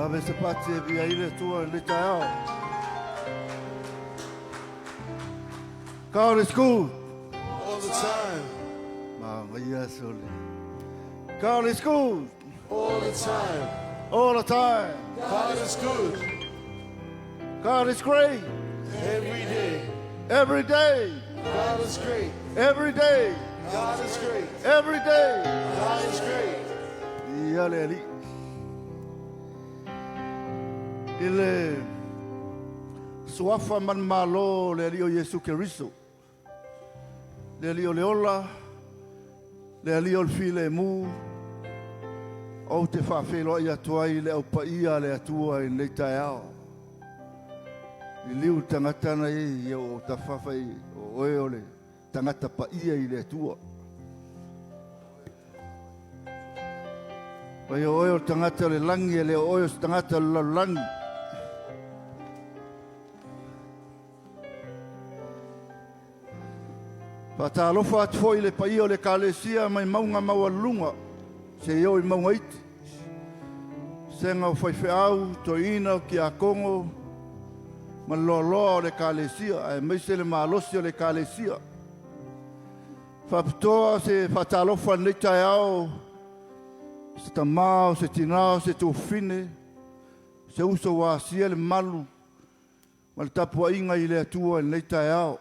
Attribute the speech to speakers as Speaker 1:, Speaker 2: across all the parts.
Speaker 1: Ave se pati e via ile tua le taiao. God is good.
Speaker 2: All the time.
Speaker 1: God is good.
Speaker 2: All the time.
Speaker 1: All the time.
Speaker 2: God is good.
Speaker 1: God is great.
Speaker 2: Every day.
Speaker 1: Every day.
Speaker 2: God is great.
Speaker 1: Every day.
Speaker 2: God is great.
Speaker 1: Every day.
Speaker 2: God is great.
Speaker 1: Yaleli. Ile suafa man malo le rio Yesu Keriso. Le rio leola. Le rio il file mu. O te whawhelo i atua i le au paia le atua i le taiao. I liu tangatana i o ta whawhai o oe o le tangata paia i le atua. Pai o oe o tangata le langi e le oe o tangata le langi. Patalofa atu foi le paia o le kalesia mai maunga maua lunga. Se iau i maunga iti. Senga o whaiwheau, toina o ki a Kongo. Ma loa o le kalesia. Ai meise le maalosi o le kalesia. Whapitoa se whatalofa nei tai au. Se tamao, se tinao, se tōwhine. Se uso wa sia le malu. Ma le tapua inga i le atua nei tai au.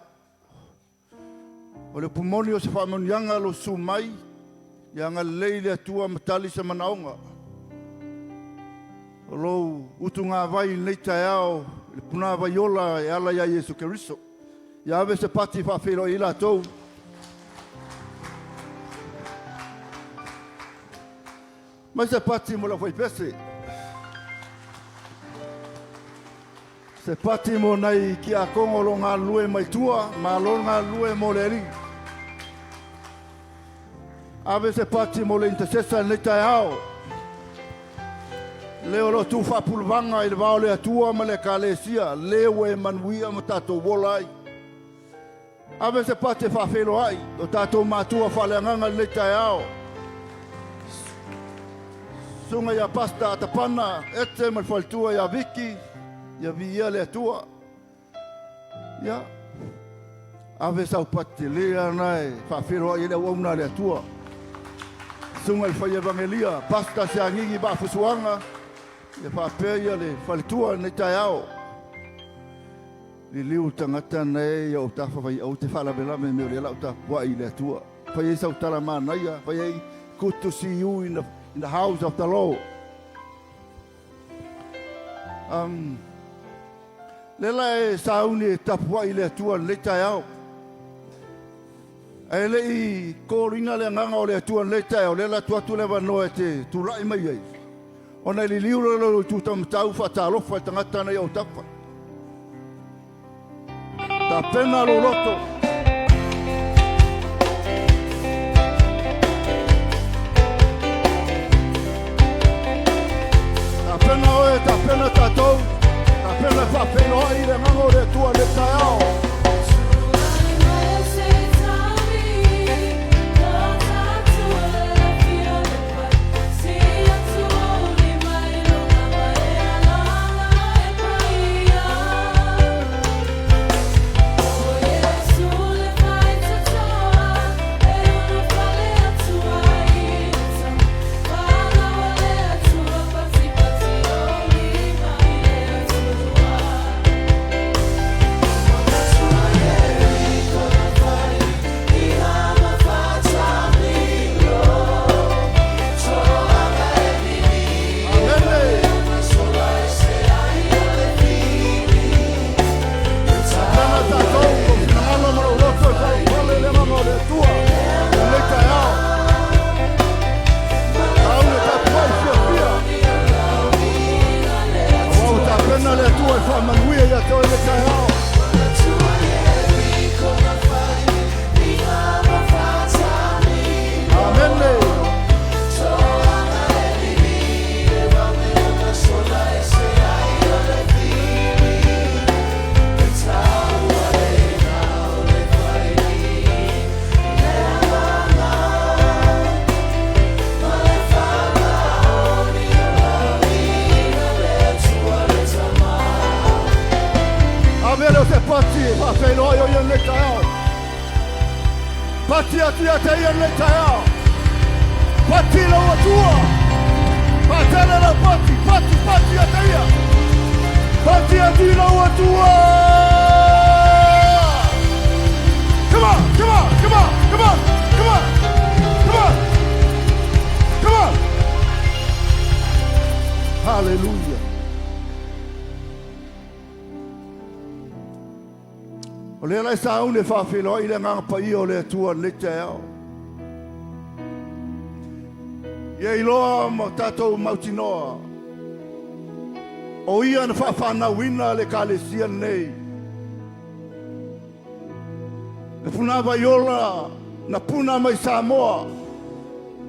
Speaker 1: O le pumoni o se whamonianga lo sumai. Ianga lei le atua matali sa manaonga. O lou utunga vai nei tai au. Le puna vai ola e ala ia Yesu Keriso. Ia ave se pati whawhero i la tou. Mai se pati mo la whai pese. Se pati mo nei ki a Kongo lo ngā lue mai tua. Ma lo ngā lue mo le ri. Ave se pati mo le intercessor nei tai au. Leo lo tu whapulvanga i le vao le atua ma le kalesia. Leo e manuia ma tatou wola ai. Ave se pati whawhelo ai. O tatou matua whaleanganga nei tai au. Sunga ia pasta atapana. Ete ma whaltua ia viki. Ia via le atua. Ia. Ave sau pati lea nai. Whawhelo ai le wauna le atua. Sunga i whai evangelia. Pasta Siagigi Vaafusuaga. Ia whapea le whalitua nei tai au. Li liu tangata nei au tawhawai au te whalawelame meo le lau ta wai le atua. Whai ei sau tala manaia. Whai ei good to see you in the house of the Lord. Lela e sauni e tapua i le atua nei tai au. E le i kōringa le nganga o le atua nei tai au. Lela tuatu le wanoa te turai mai ei. O nei li liura lo tu tamatau whatalofa e tangata nei au tapa. Ta pena lo loto. Ta pena oe, ta pena tatou. Ta pena whapeno ai le nganga o le atua nei tai au. Pati atu ya te ia le tae. Pati la watua. Patana la pati. Pati ya te ia. Pati atu la watua. Come on. Hallelujah. O le lai sa une whawhelo i le nganga pa i o le atua le te ao. Ia iloa ma tātou mautinoa. O ia na whawhana wina le kālesia nei. Le puna vai ola na puna mai Samoa.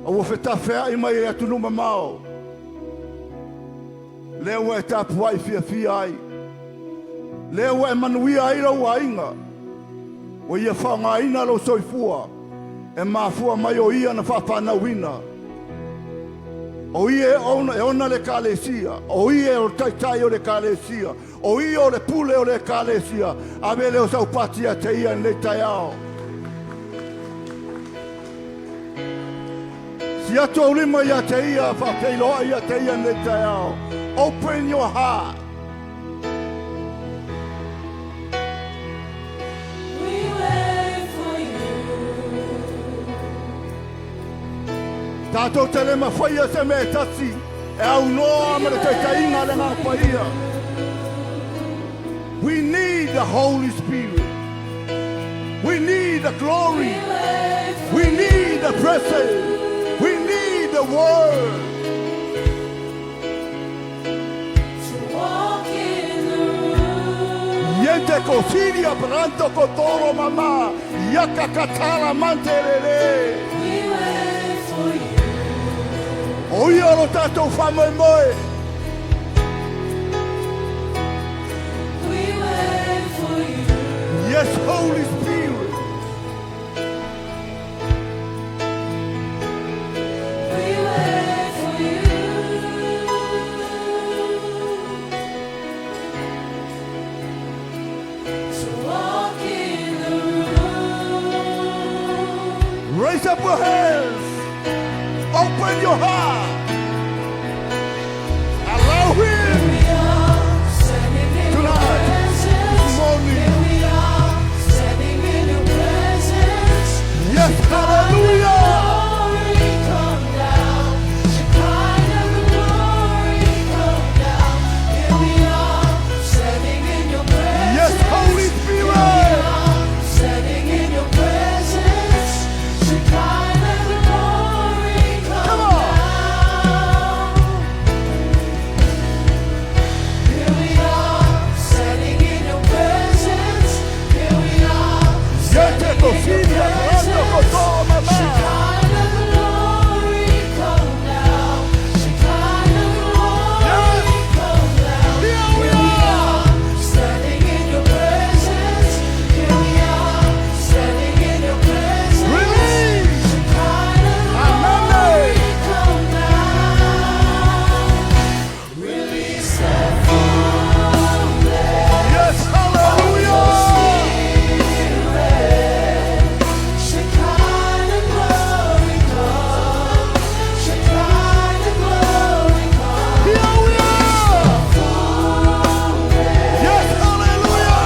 Speaker 1: O whetawhea i mai e atunuma mao. Leo e tapu ai fia ai. Leo e manuia ai rau ainga. O ia whaonga ina lo soifua. E mafua mai o ia na whawhana wina. O ia e ona le kālesia. O ia e o taitai o le kālesia. O ia o le pule o le kālesia. Ave leo sau patia te ia le tai ao. Si atu au lima ia te ia whawheiloa ia te ia le tai ao. Open your heart.
Speaker 3: We wait for you.
Speaker 1: Tātou tele mawhaia se me tasi. E au noa ma le taitainga le ngā paia. We need the Holy Spirit. We need the glory. We need the presence. We need the word. Yente cosiria branto cotoro mamá. Yaka katala manterere.
Speaker 3: We wait for you.
Speaker 1: Oia lo tatou whamoe moe.
Speaker 3: We wait for you.
Speaker 1: Yes, Holy Spirit.
Speaker 3: We wait for you. To walk in the room.
Speaker 1: Raise up your hands. Open your heart. Allow him.
Speaker 3: We are standing in your
Speaker 1: Tonight,
Speaker 3: presence.
Speaker 1: this morning.
Speaker 3: Here we are standing in your presence.
Speaker 1: Yes, hallelujah.
Speaker 3: Glory come down. Shekinah glory come down. Here we are standing in your presence.
Speaker 1: Yes, Holy
Speaker 3: Here we
Speaker 1: Spirit.
Speaker 3: are standing in your presence. Shekinah glory come
Speaker 1: Come on.
Speaker 3: down. Here we are standing in your presence. Here we are
Speaker 1: Yente cosiria branto cotoro mamá.
Speaker 3: Shekinah glory come down. Shekinah glory come down.
Speaker 1: Here we
Speaker 3: Here we
Speaker 1: are.
Speaker 3: are standing in your presence. Here we are standing in your presence.
Speaker 1: Release.
Speaker 3: Shekinah
Speaker 1: Amen.
Speaker 3: glory come down. Release the fullness.
Speaker 1: Yes, hallelujah.
Speaker 3: Shekinah glory come. Shekinah glory come.
Speaker 1: Here we are. Yes, hallelujah.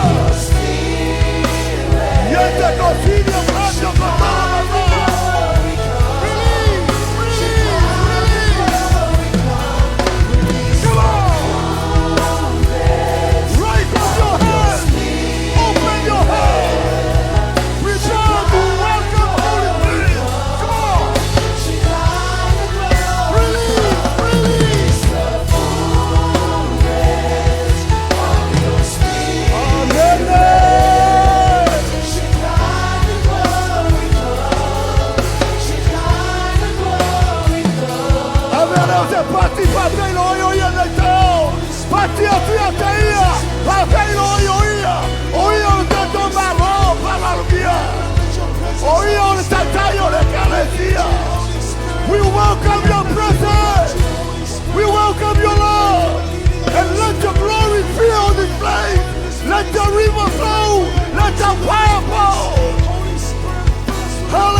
Speaker 1: Yente cosiria branto cotoro mamá. Release. Come on. Raise up your hands. Open your hands. Prepare to welcome Holy Spirit. Come on. Release. Amen. Amen. Você pati papel oia na tão. Pati a tua teia. Papel oia. Oia o tanto malo para lugia. Oia o tataio le calesia. We welcome your presence. We welcome your love. And let your glory fill this place. Let the river flow. Let the fire fall. Hallelujah.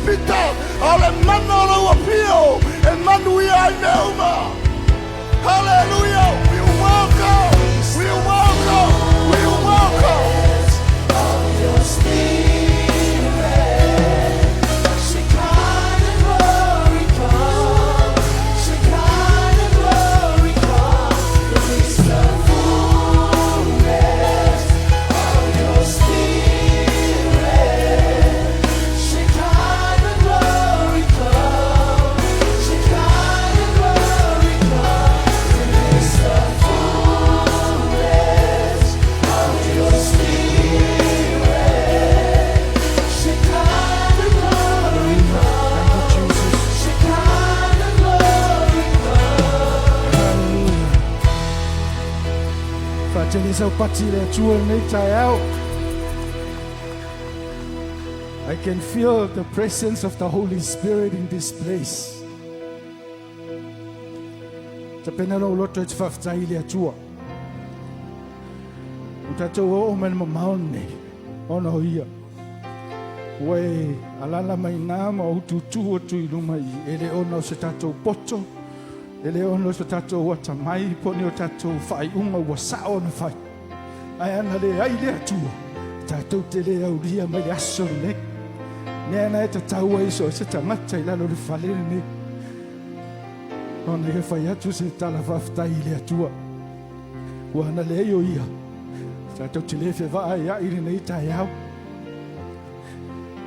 Speaker 1: pita ale mana lo apio e manuia I meuma. Hallelujah. We welcome. We welcome. We welcome.
Speaker 3: Of your spirit, Shekinah glory come, Shekinah glory come, release the fullness of your spirit. Shekinah glory come, Shekinah glory come, release the fullness of your spirit. Shekinah glory come, Shekinah glory come.
Speaker 4: Fatenisa patile tuol nei tayao. I can feel the presence of the Holy Spirit in this place. Tapena no loto it's faftaili atua. Utato o men mamaone ono ia. We alala mai nama o tutu o tuilu mai ele ono se tato poto. Ele ono se tato wata mai poni o tato fai unga wasao na fai. Ai ana le ai le atua. Tato te le auria mai aso le. Nena e tatau ai so se tangata ila lo le fale ne. Ona ke fai atu se tala faftai le atua. Wana le yo ia. Tato te le fe va ai ai nei taiao.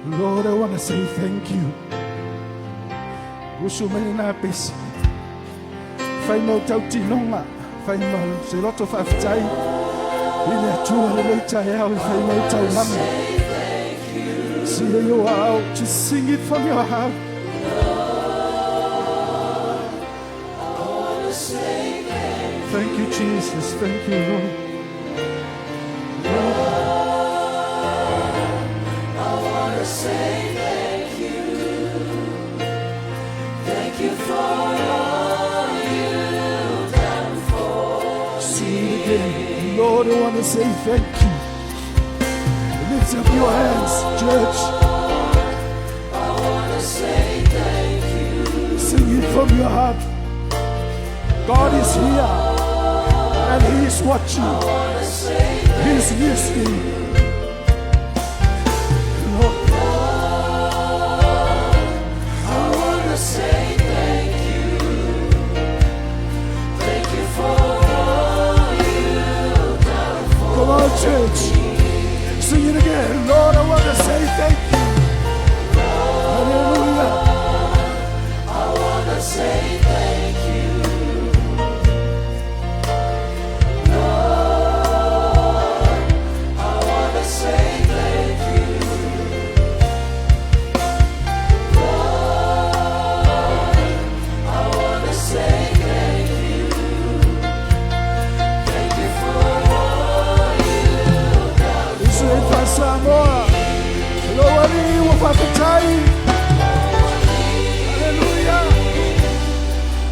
Speaker 4: Lord, I want to say thank you. Usu melina pesi. Fai mau tau tinonga. Fai mau se loto faftai. Ile atua le leita eo. Fai mau tau nami. See you out. Just sing it from your heart. Thank you, Jesus. Thank you, Lord.
Speaker 3: Say thank you. Thank you for all you've done for
Speaker 4: See it again. Lord, I want to say thank you. Lift up your hands, church.
Speaker 3: I want to say thank you.
Speaker 4: Sing it from your heart. God is here. And He is watching.
Speaker 3: I want to say
Speaker 4: He is listening. Lord,
Speaker 3: I want to say thank you. Thank you for all you've done for
Speaker 4: come on, church. Sing it again. Lord, I want to say thank you. Hallelujah.
Speaker 3: I want to say thank you. Lord, I want to say thank you. Lord, I want to say thank you. Thank you for all you've done.
Speaker 4: Isso aí passa amor. Lord, we will have a time. Hallelujah.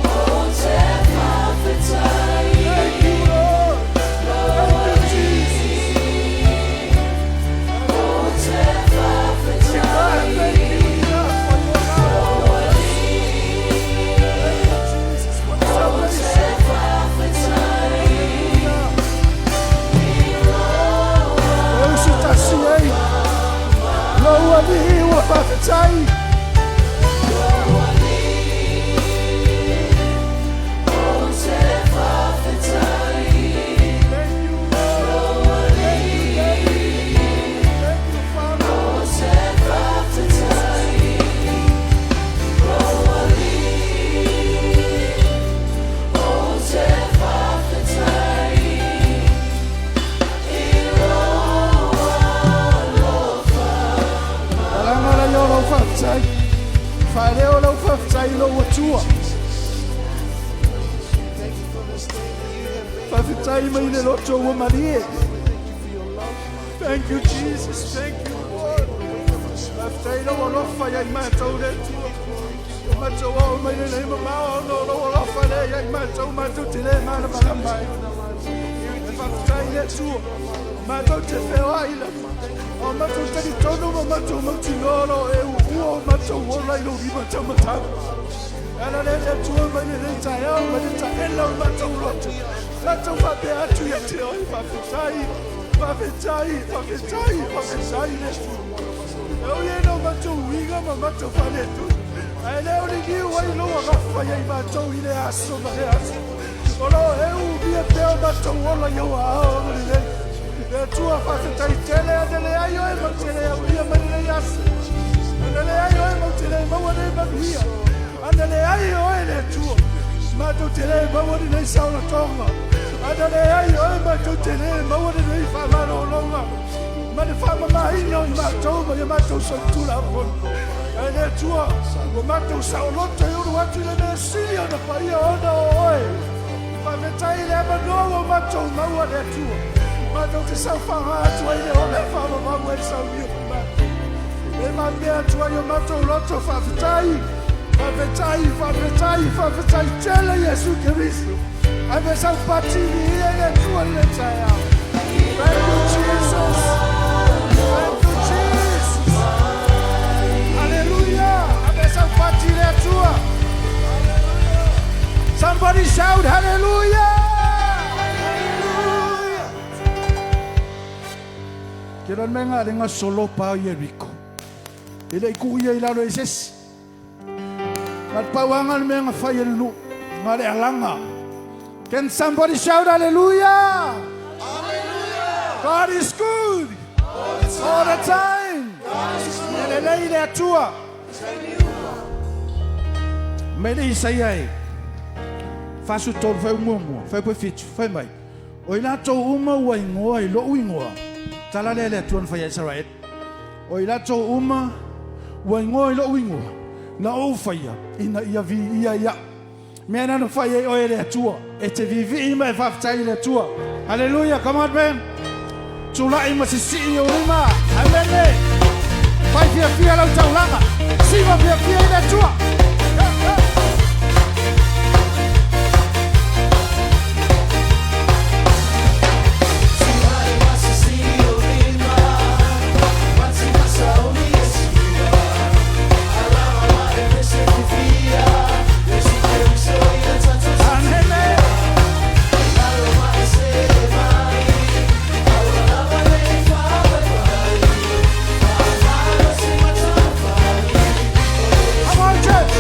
Speaker 3: Oh, take my time.
Speaker 4: Thank you, Lord. Thank you, Jesus.
Speaker 3: Oh, take my
Speaker 4: God,
Speaker 3: time.
Speaker 4: thank you, God, for your love. Jesus, what somebody said.
Speaker 3: Take my time.
Speaker 4: Eu sou taciei. Lord, we will have a time. Thank you, Lord. Thank you, Father. Alanga la yo lo faftai. Fa leo lo faftai lo watua. Faftai mai le loto wa Maria. Thank you, Jesus. Thank you, Lord. Faftai lo lo fa ya ma tau le tua. Ma tau o mai le ma no lo fa le ya ma tau ma tu te le ma na ba mai. Faftai le tua. Ma tau te fe wa ila. O matou tani tono ma matou mautinono e ua matou ola ilo lima tamatanga. Ana le tua mai le taia ma le taela o matou lotu. Matou fape atu ia te oi whawhetai le tu. Eu ia no matou winga ma matou whanetu. Ai leo ni niu ai loa rafa ia i matou i le aso ma le aso. Olo eu via peo matou ola iau a ao ma le le tua whawhetai tele adele ai oi ma tele au ia ma le aso. Adele ai oi ma tele maua le manuia. Adele ai oi le tua. Matou tele maua le sauna tonga. Adele ai oi matou tele maua le whamaro longa. Ma le whamamahino i matou ma le matou soitula pon. E le tua, o matou saoloto e uru atu le mea silia na paia ona o oe. Whawhetai le amanoa o matou maua le tua. Matou te sau whaha atu ai le ole whamamamu e sau mio ku matou. E ma mea tua i o matou loto whawhetai. Whawhetai tele Jesu Kiristo. Ai me sau patini ia le tua le tai au. Thank you Jesus. Thank you Jesus. Hallelujah. Somebody shout hallelujah. Hallelujah. Kira menga lenga solo pa Yeriko. Ile ikuya ilalo ises. Mat pawangan menga fayelu ngare alanga. Can somebody shout hallelujah? Hallelujah. God is good. All the time. Ele ile atua. Mele isaiai. Fasu tol fai mumu, fai po fitu, fai mai. O ila to uma wa ingoa ilo uingoa. Tala lele tuan fai Israel. O ila to uma wa ingoa ilo uingoa. Na o fai ina ia vi ia. Mena no fai o ele tua. E te vivi ima e faftai le tua. Hallelujah, come on man. Tula ima sisi o rima. Amen. Fai fia lau taulanga. Sima fia ile tua. Come on, church!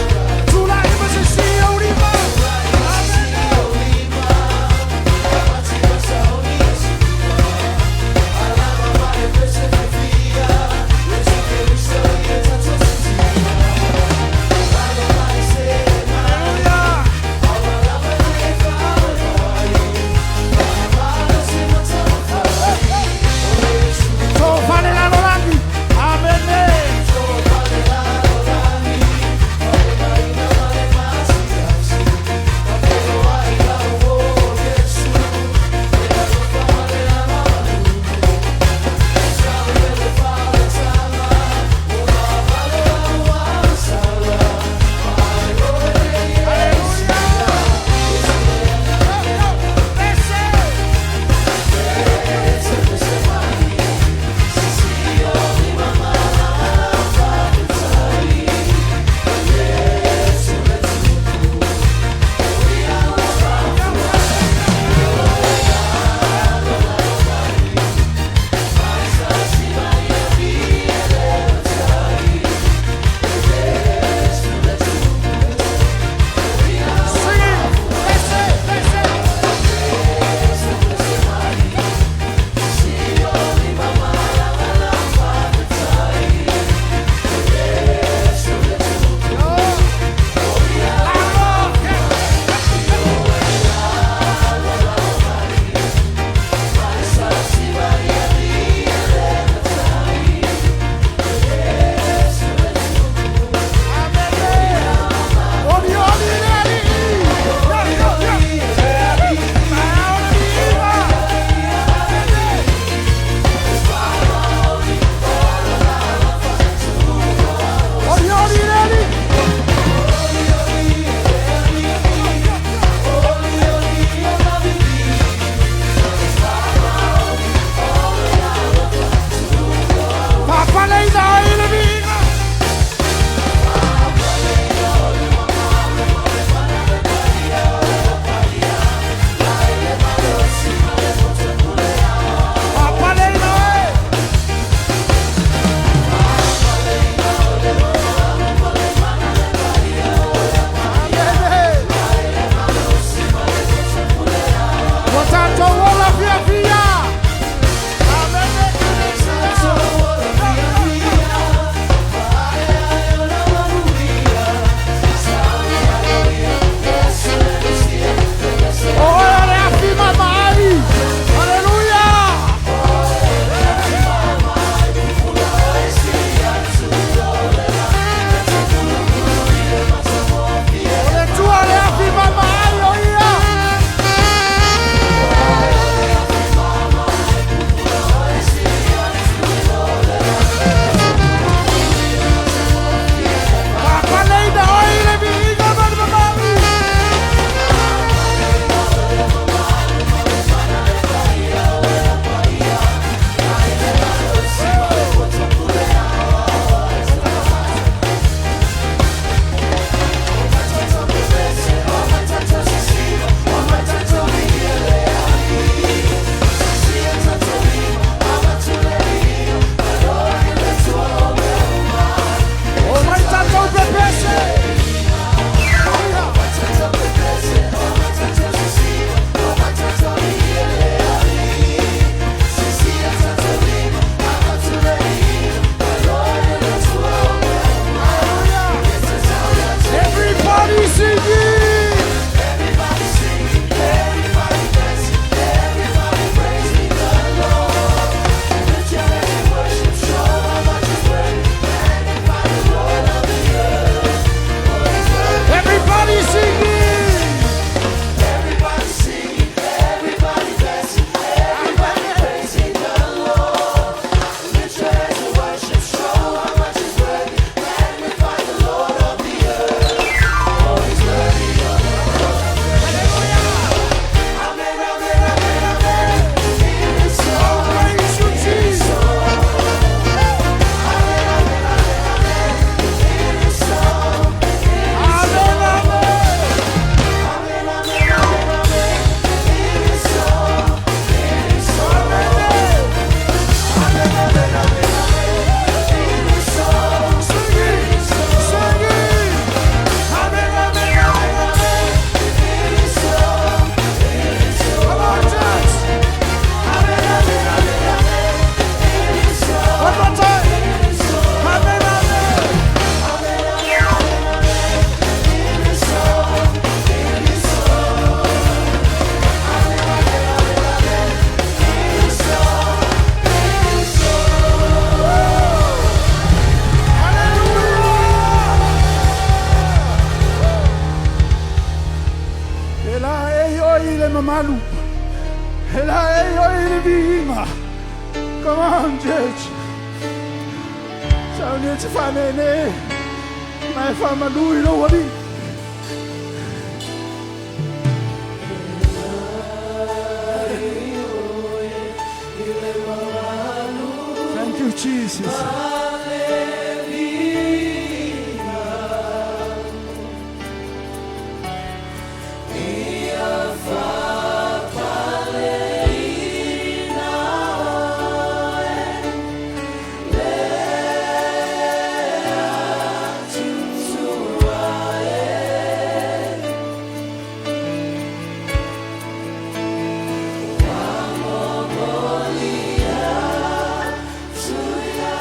Speaker 4: Ela eyo ile mamalu. Ela eyo ile vima. Come on, church. Sao ni chifane ne. Mai fama lui lo wali. Thank you, Jesus.
Speaker 3: Suya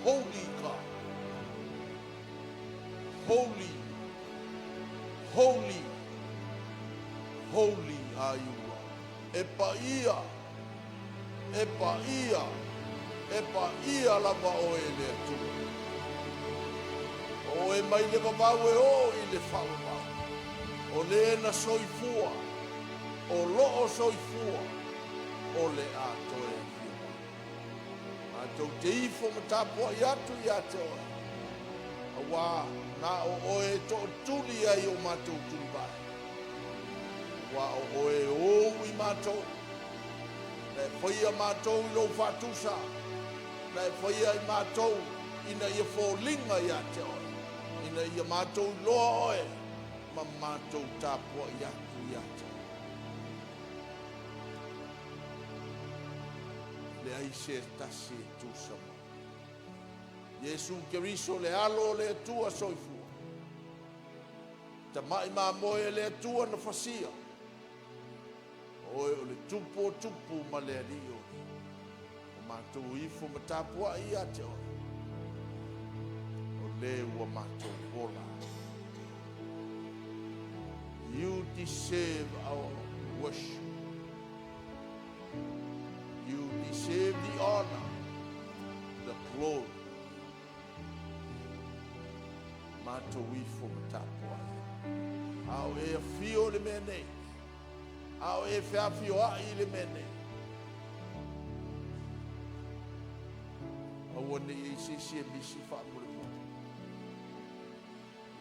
Speaker 5: holy God. Holy, holy, holy are you, Lord. Epaia, epaia, epaia lava o ele atu. O e mai le mamau e o i le whauma. O le na soifua, o loo soifua, o le ato e fiuma. Atou te ifo matapua i atu i ate oe. Awa na o oe to tuli ai o matou tuli bai. Wa o oe o i matou. Na e whaia matou i lo whatusa. Na e whaia i matou ina ia fōlinga i ate oe. Ina ia matou loa oe. Ma matou tapua i atu i ate. Le ai se tasi e tusa mo. Yesu Keriso le alo le tua soifua. Ta mai ma moe le tua na fasia. Oe o le tupu ma le alio. O matou ifo matapua i ate oe. O le ua matou bola. You deserve our worship. You deserve the honor, the glory. Matou ifo matapua. Ao e fio le mene. Ao e fio ai le mene. Awone e se misi whamure.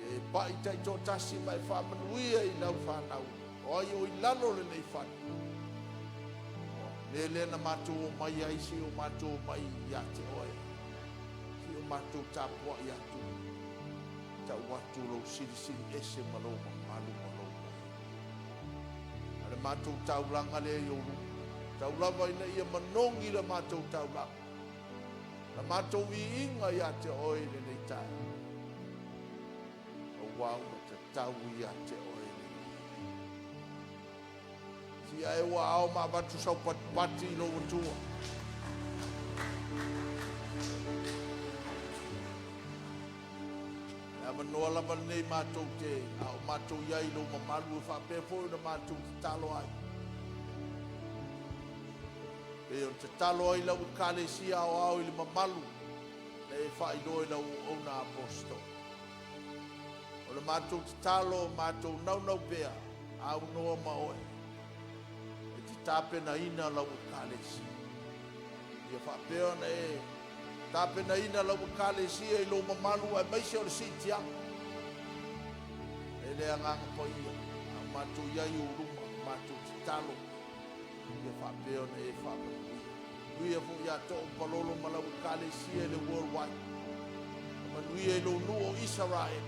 Speaker 5: E pai tai tō tasi mai whamanuia i nau whanau. O ai o i lalo le nei whanu. Le na matou o mai aisi o matou mai i ate oe. Ki o matou tapua i atu. Tau watu lo siri ese maloma malu maloma. Ale matou taulanga le i oru. Taulava ina ia manongi le matou taulanga. La matou i inga i ate oe le nei tai. Wau te tau i ate oe. Si ai wa au ma batu sau pati i lo tua. Ea manoa lama nei mātou te au mātou iai lo mamalu e whapea fōi na mātou te talo ai. E o te talo ai lau kale si au i le mamalu. Ne e whai doi lau o na apostol. O le mātou te talo, mātou nau pea, au noa maoe. E te tāpena ina lau kālesi. Ia whapea na e, tāpena ina lau kālesi e lo mamalu ai maise o le sitiang. E lea nganga po ia, au mātou iai o ruma, mātou te talo. Ia whapea na e whapea. Luia fu ia to palolo ma lau kālesi e le worldwide. Manuia e lo nuo Israel.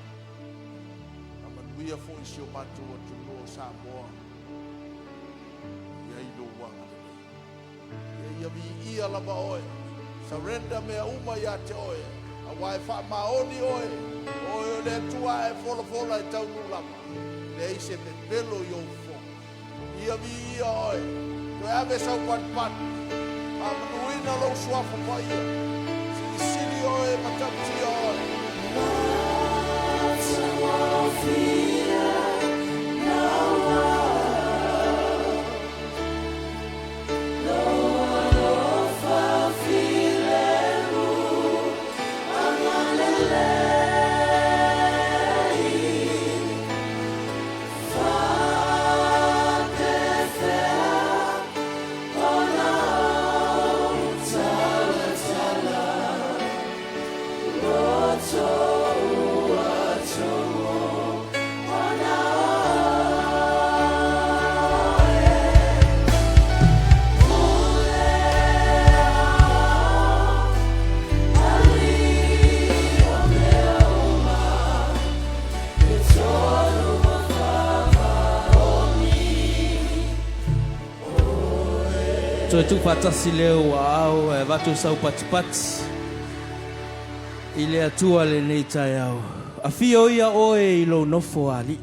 Speaker 5: Ia fo i sio matu o tuno o Samoa. Ia i lo wanga. Ia vi ia lava oe. Surrender mea uma ia te oe. A wai wha maoni oe. Oe o le tua e fola e tau nu lava. Le i se me pelo i o fo. Ia vi ia oe. Koe ave sau pat. A manuina lo suafa pa ia. Sili oe matapti oe.
Speaker 6: Toi tu fatasi leo au e watu sau patipati. Ile atua le nei tai au. A fio ia oe ilo nofo ali.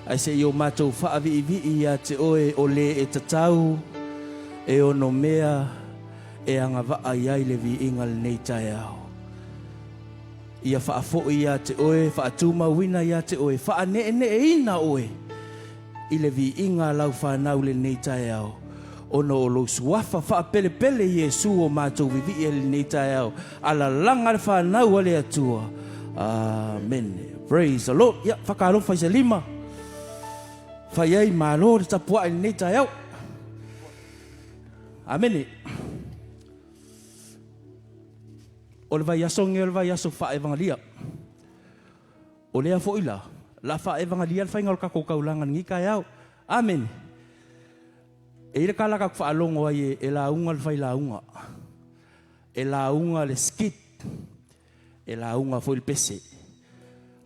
Speaker 6: Ai se yo matou whaavi ia te oe o le e tatau, e ono mea, e anga vaa iai le vi inga le nei tai au. Ia whaafo ia te oe, whaatuma wina ia te oe, whaane ina oe. I le vi inga lau whanau le nei tai au. Ono o lo suafa whaapele pele Yesu o mātou vivi e le nei tai au. Ala langa le whanau ale atua. Amen. Praise the Lord. Ia, whakarofa i se lima. Whaiei mālo le tapua le nei tai au. Amen. O le vai aso nge o le vai aso wha evangalia. O lea fo ila. La wha evangalia le whainga o kako kaulangan ngi kai au. Amen. E ira kalaka ku whaalongo ai e la unga le whai la unga. E la unga le skit. E la unga fo il pese.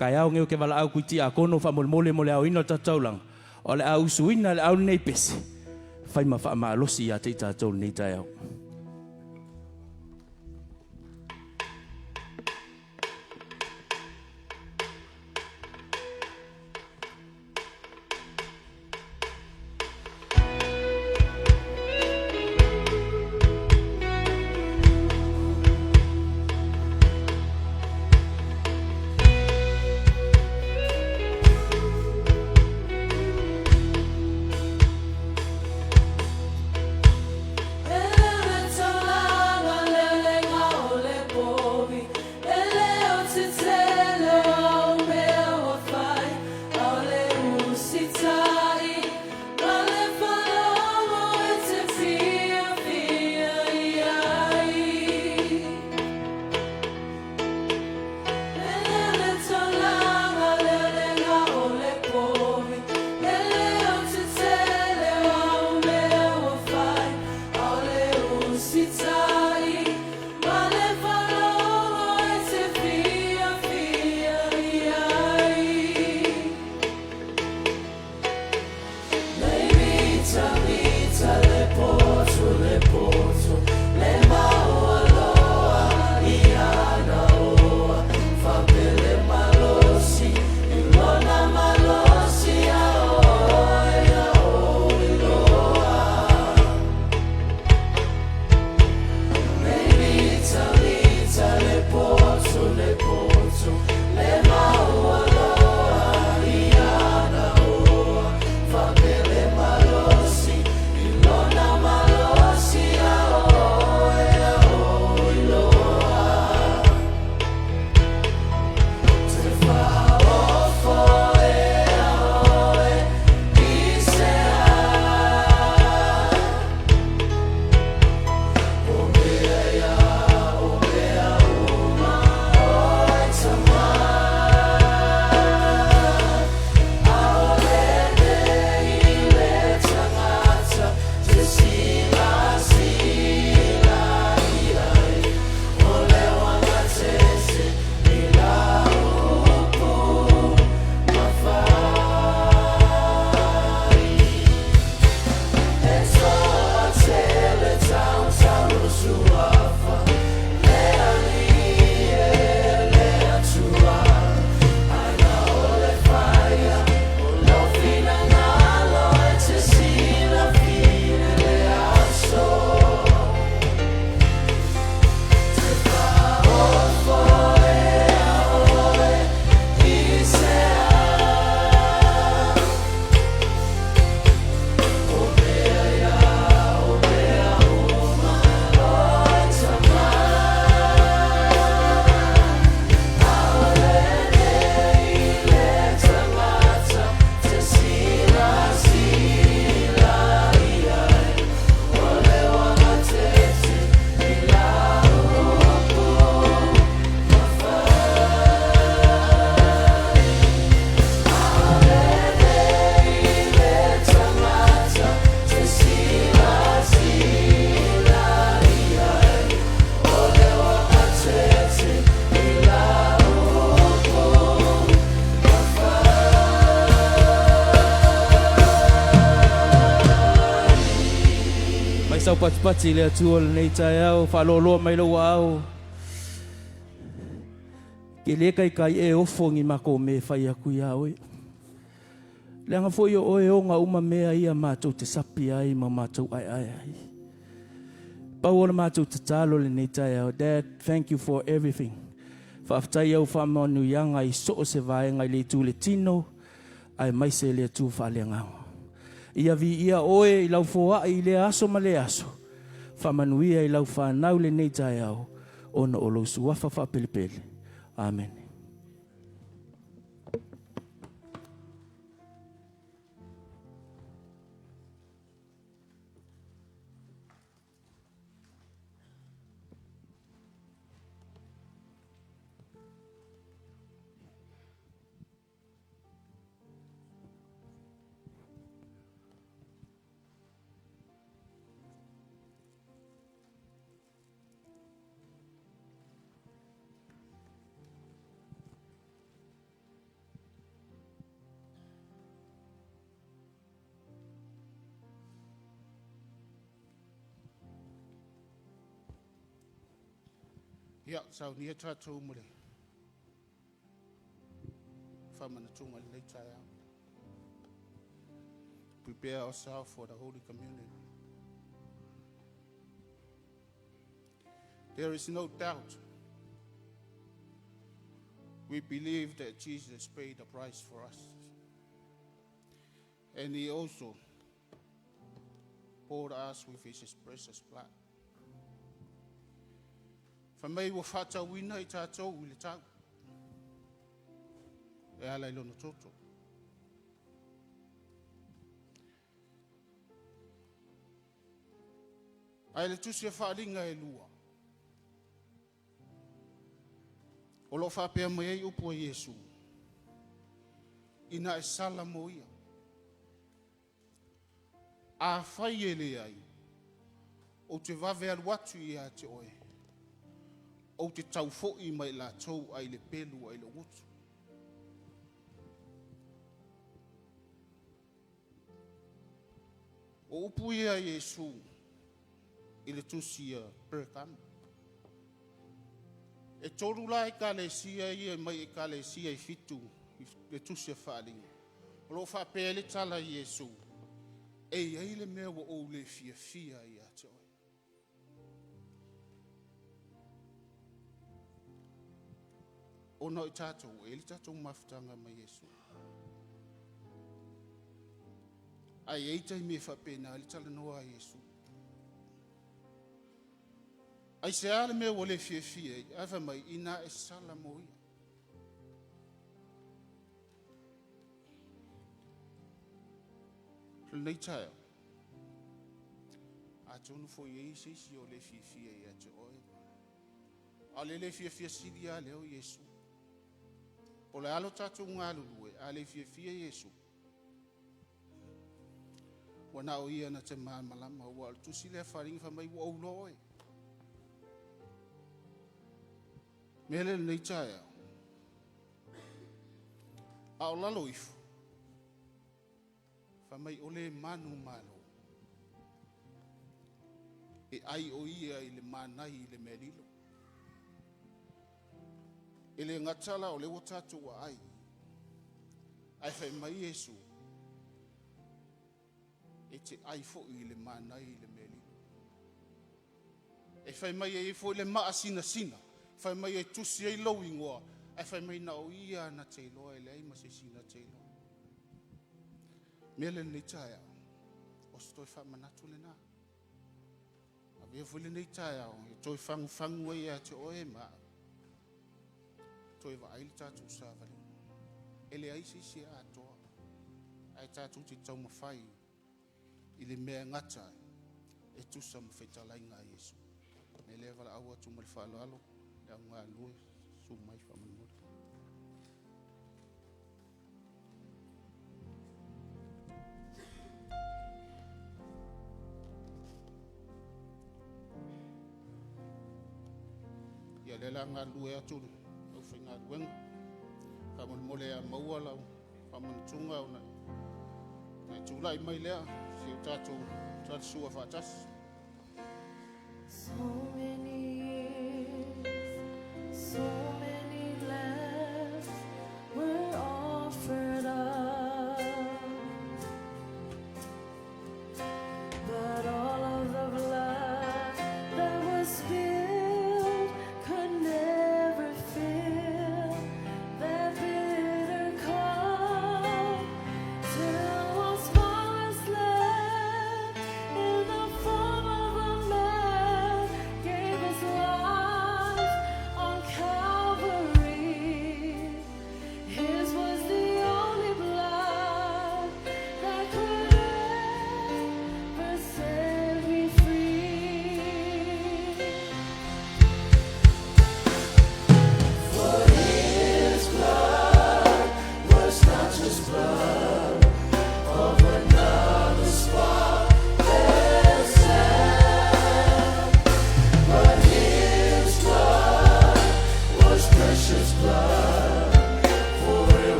Speaker 6: Kai au ngeo ke wala au kuiti a kono wha mole mole au ino tataulang. O le au suina le au nei pese. Whai ma wha ma alosi a te tatou nei tai au. Sau pati le atua nei tai au, whaloloa mai lo au. Ke le kai e ofo ngi mako me whai aku ia oe. Le anga fo o e o ngā uma mea ia mātou te sapi ai ma mātou ai ai ai. Pau o le mātou tatalo le nei tai au. Dad, thank you for everything. Whaaftai au whamanu ianga I so o se vaenga I le tū le tino, ai mai se le tū whaale ngau. Ia vi ia oe I lau fōa I le aso ma le aso. Whamanuia I lau whanau le nei tai au, ona o lo suafa whapelepele. Amen.
Speaker 7: Ia, sau nia tātou mure. Whamana tunga le tai au. Prepare ourselves for the Holy Communion. There is no doubt. We believe that Jesus paid the price for us. And He also poured us with His precious blood. Whamei wa whata wina I tātou I le tau. E ala I lono toto. Ai le tusi e whaaringa e lua. O lo whapea mai ei upo Yesu. Ina e sala mo ia. A whai e le ai. O te wawe aluatu I a te oe. O te tau fo'i mai la tau ai le pelu ai le utu. O upu ia Yesu I le tusi a Perkam. E toru la I ka le sia ia mai I ka le sia I fitu le tusi a whaalinga. O lo whapea le tala Yesu. E ai le mea wa o le fia I a te oe. Ono I tātou, e li tātou mafutanga mai Yesu. Ai eitai me whapena, li tala noa Yesu. Ai se ale me wole fie fie, awa mai ina e sala mo ia. Nei taia. A tonu fo ye si o le fie fie ia te oe. A le fie fie sidi a leo Yesu. O le alo tātou ngā lulue, a le fie fie Yesu. Wana o ia na te maa malama, ua al tusi le wharingi whamai ua au loe. Mele nei taia. A o lalo ifu. Whamai o le manu malo. E ai o ia I le manai I le melilo. Ele ngatala o le watatu wa ai. Ai whai mai Yesu. E te ai fo I le manai I le meli. E whai mai e fo le maa sina sina. Whai mai e tusi e lau ingoa. Ai whai mai na o ia na te loa e le ai masi sina te loa. Mele nei taia. O stoi wha manatu le nā. A vea fwile nei taia o. E toi fangu e a te oe maa. Toi wa aili tātou sāwari. Ele aisi si a toa. Ai tātou te tau mawhai. I le mea ngata. E tusa mawhaitalai ngā Yesu. Me le wala aua tu mali whaalalo. Le au ngā lue. Su mai whamanmori. Ia le la ngā lue aturu. Whinga duenga, whaman mole a maua lau, whaman tunga o nei. Nei tūlai mai lea, si tātou sua whātas.
Speaker 3: So many years, so many left were offered up, but all of the blood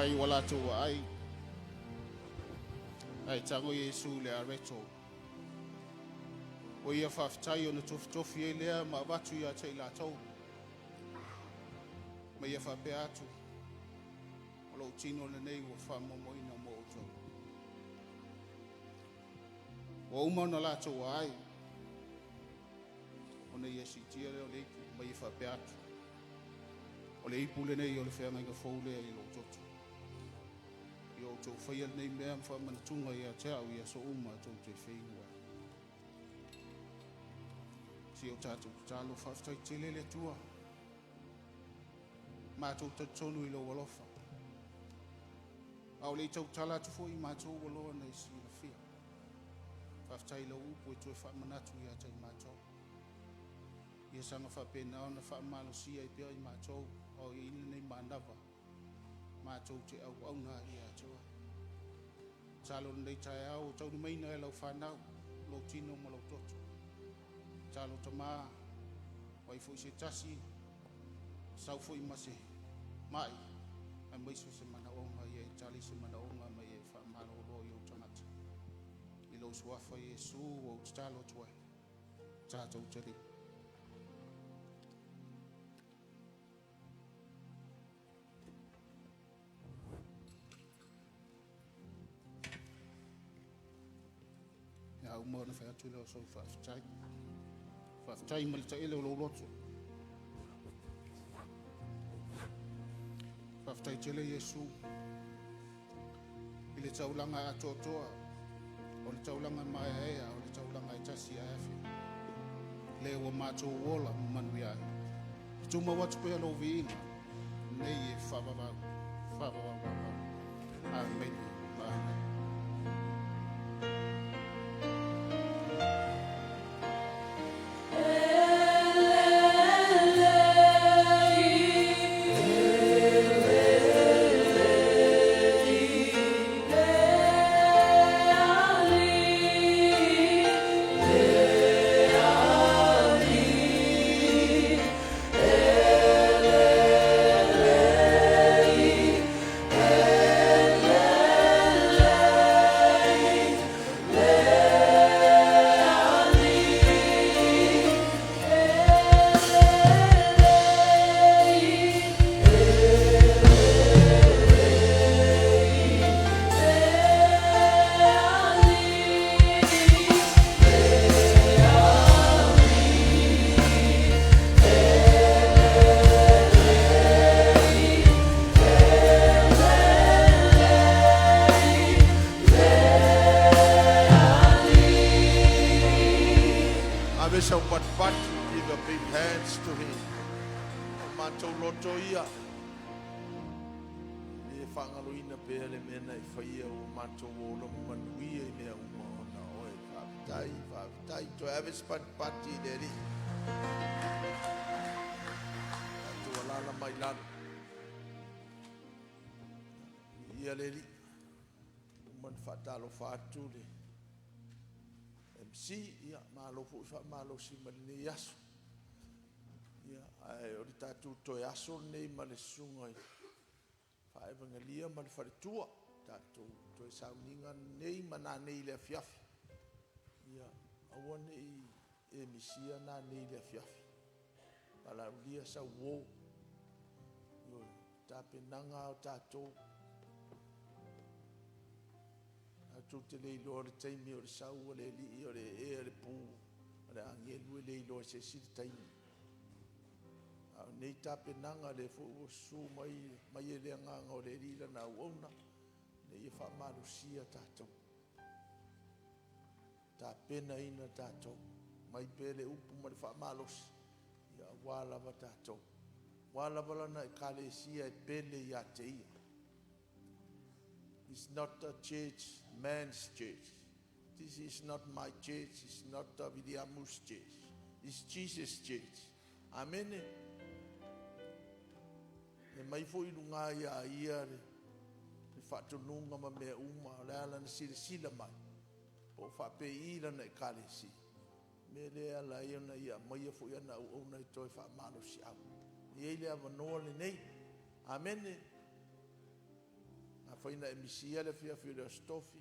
Speaker 7: Wai wala tu ai. Ai tango Yesu le areto. O ia whaftai o na tofi e lea ma watu ia te ila tau. Ma ia whapea atu. O lo tino le nei o whamomoina mo o tau. O umau na la tau ai. O na ia sitia leo leiku ma ia whapea atu. O le ipu le nei o le whenga inga whaule i lo toto. I o tau whaia nei mea mwha manatunga ia te au ia so uma tau te whenua. Si o tātou tālo whaftai te lele tua. Mātou tatonu i lo walofa. Au lei tau tala tu fo i mātou waloa nei si la fia. Whaftai lo upo e tue whamanatu ia tai mātou. Ia sanga whapena o na whamalo sia i pia i mātou. O i ina nei mānawa. Mātou te au au ngā i atua. Tālo nei tai au, tau ni meina e lau whanau. Lo tino ma lau toto. Tālo ta mā. Wai fo i se tasi. Sau fo i mase. Mai. Ai maiso se mana onga i e tali se mana onga mai e whamalo ro i o tangata. I lo suafa Yesu o tālo tuai. Tātou te riku. Au mo na fa tu lo so fa tai mal ta ele lo loto fa tai tele Yesu ile taulanga atotoa o le taulanga mai ea o le taulanga i tasi afi le o mato wola manuia tu ma watu pe lo vina nei e fa va amen amen.
Speaker 5: Pati dari tu alala mailan ia leri man fatalo fatu le MC ia malo fu fa malo si mani yaso ia ai orita tu to yaso nei male sungai fa evangelia mal faritua tatu to sauninga nei mana nei le fiafi ia awane e misia na nei le fiafi ala dia sa wo yo tape nanga o tato atu te le lor taimi o sa wo le li o le e le pu ala angelu le lor se si taimi a nei tape nanga le fu su mai le nga o le li la na wona nei fa malu sia tato ta pena ina tato mai pele upu mai fa malos ya wala batato wala bala na kalesia pele ya teia. It's not a church, man's church. This is not my church, it's not Vidiamus church. It's Jesus church. Amen. E mai foi lunga ia le fatu nunga ma me uma la na sila mai. O fa pe ila na kalesi me le ala ia ia mai fo ia na o na to fa malo si au ia le ava no le nei amen faina e misia le fia le stofi,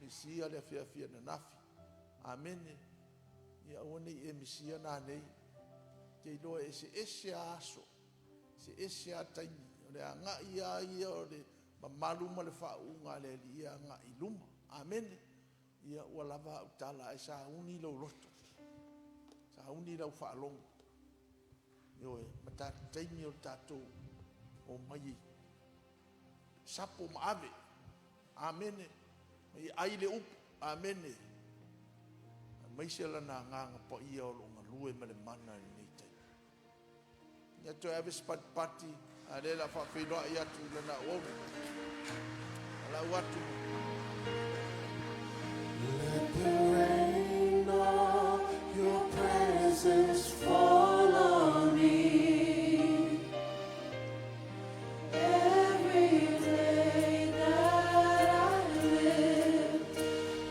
Speaker 5: misia le fia na nafi. Amene. Ia one e misia na nei. Ke lo ese aso. Se ese ataini. Le anga ia o le mamalu ma le whaunga le ia nga iluma. Amene. Ia ua lava utala e sa uni lau roto. Sa uni lau whaalongo. Io e matataini o tatou o mai. Sapo maave. Amene. Mai aile upu. Amene. Mai se lana nganga pa ia o longa lue ma le mana ni tei. Ia to ave pati ale la fa filo ia tu lana o. Ala watu.
Speaker 3: Let the rain of your presence fall on me. Every day that I live,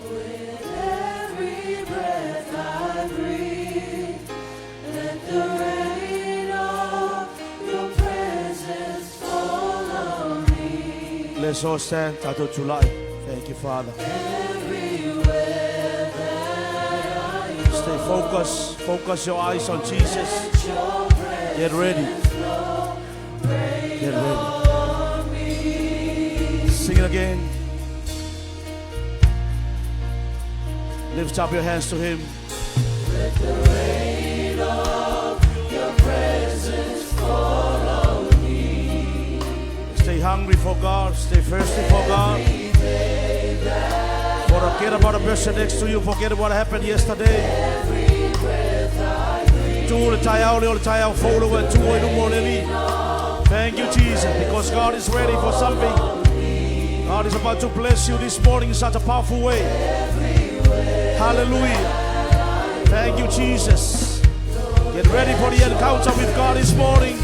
Speaker 3: with every breath I breathe, let the rain of your presence fall on me.
Speaker 6: Let's all stand. Tato July. Thank you, Father. Stay focused. Focus your eyes on Jesus. Get ready. Get ready. Sing it again. Lift up your hands to Him.
Speaker 3: Let the rain of your presence fall on me.
Speaker 6: Stay hungry for God. Stay thirsty for God. Forget about the person next to you. Forget what happened yesterday. Thank you, Jesus, because God is ready for something. God is about to bless you this morning in such a powerful way. Hallelujah. Thank you, Jesus. Get ready for the encounter with God this morning.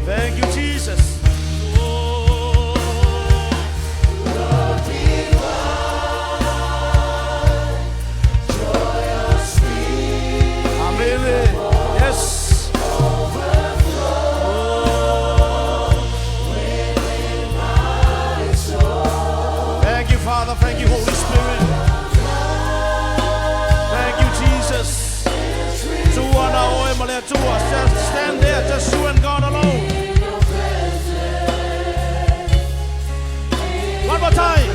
Speaker 6: Thank you, Jesus. Yes. Thank you, Father. Thank you, Holy Spirit. Thank you, Jesus. Stand there, just you and God alone. One more time.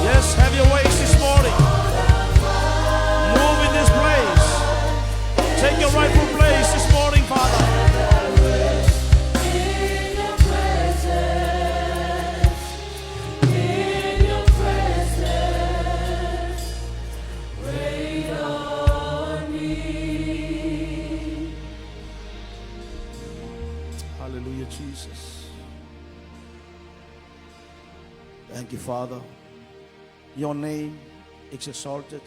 Speaker 6: Yes, have your ways this morning. Move in this place. Take your rightful place this morning, Father.
Speaker 3: In your presence, rain on me.
Speaker 6: Hallelujah, Jesus. Thank you, Father. Your name is exalted.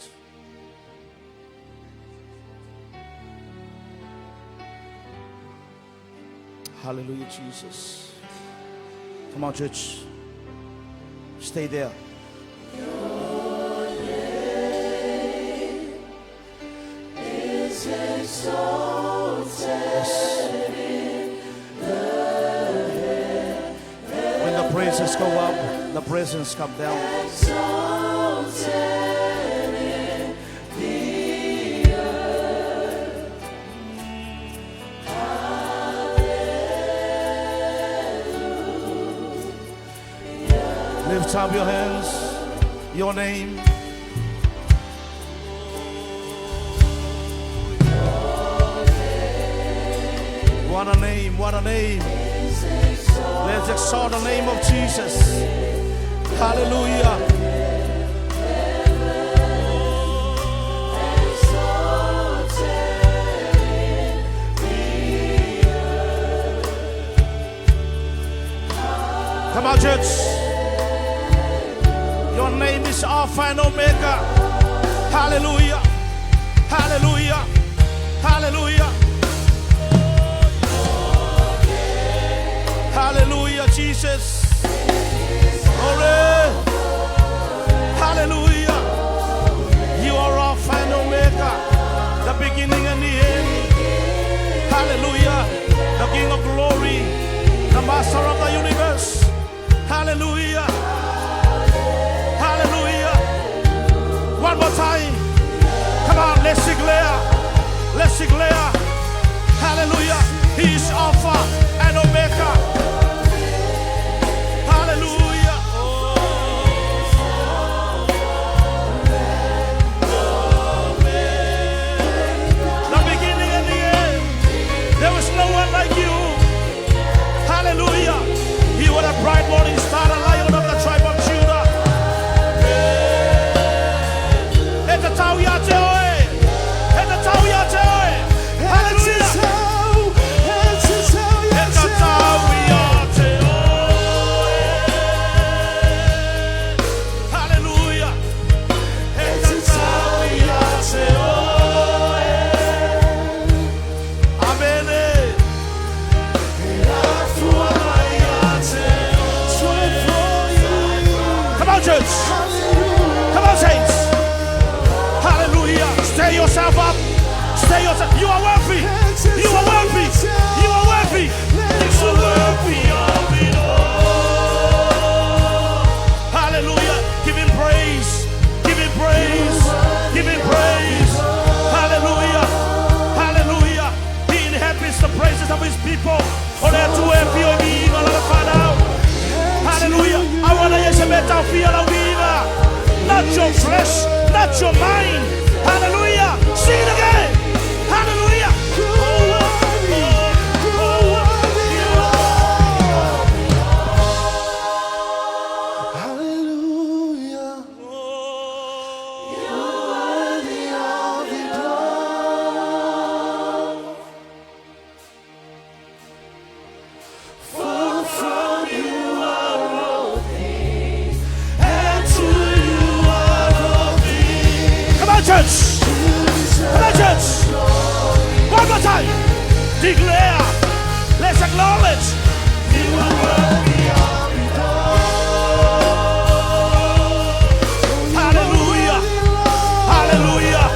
Speaker 6: Hallelujah, Jesus. Come on, church. Stay there.
Speaker 3: Is exalted.
Speaker 6: When the praises go up, the presence come down.
Speaker 3: Exalted in the earth. Hallelujah.
Speaker 6: Lift up your hands. Your name. What a name, what a name. Let's exalt the name of Jesus. Hallelujah. Come on, church. Your name is Alpha and Omega. Hallelujah. Hallelujah. Hallelujah.
Speaker 5: Hallelujah, Jesus. Glory. Hallelujah. You are Alpha and Omega, the beginning and the end. Hallelujah. The King of glory, the Master of the universe. Hallelujah. Hallelujah. One more time. Come on, let's declare. Let's declare. Hallelujah. He is Alpha and Omega. Hallelujah. The beginning and the end. There is no one like you. Hallelujah. You are the bright morning star, the Lion of the tribe of Judah. Stay yourself up. Stay yourself. You are worthy. You are worthy. You are worthy. You are worthy of it all. Hallelujah. Give him praise. Give him praise. Give him praise. Hallelujah. Hallelujah. He inhabits the praises of his people. Hallelujah. I want to use a not your flesh, not your mind. Hallelujah. Sing it again. Hallelujah. One more time. Declare. Let's acknowledge. You are worthy of it all. Hallelujah. Hallelujah.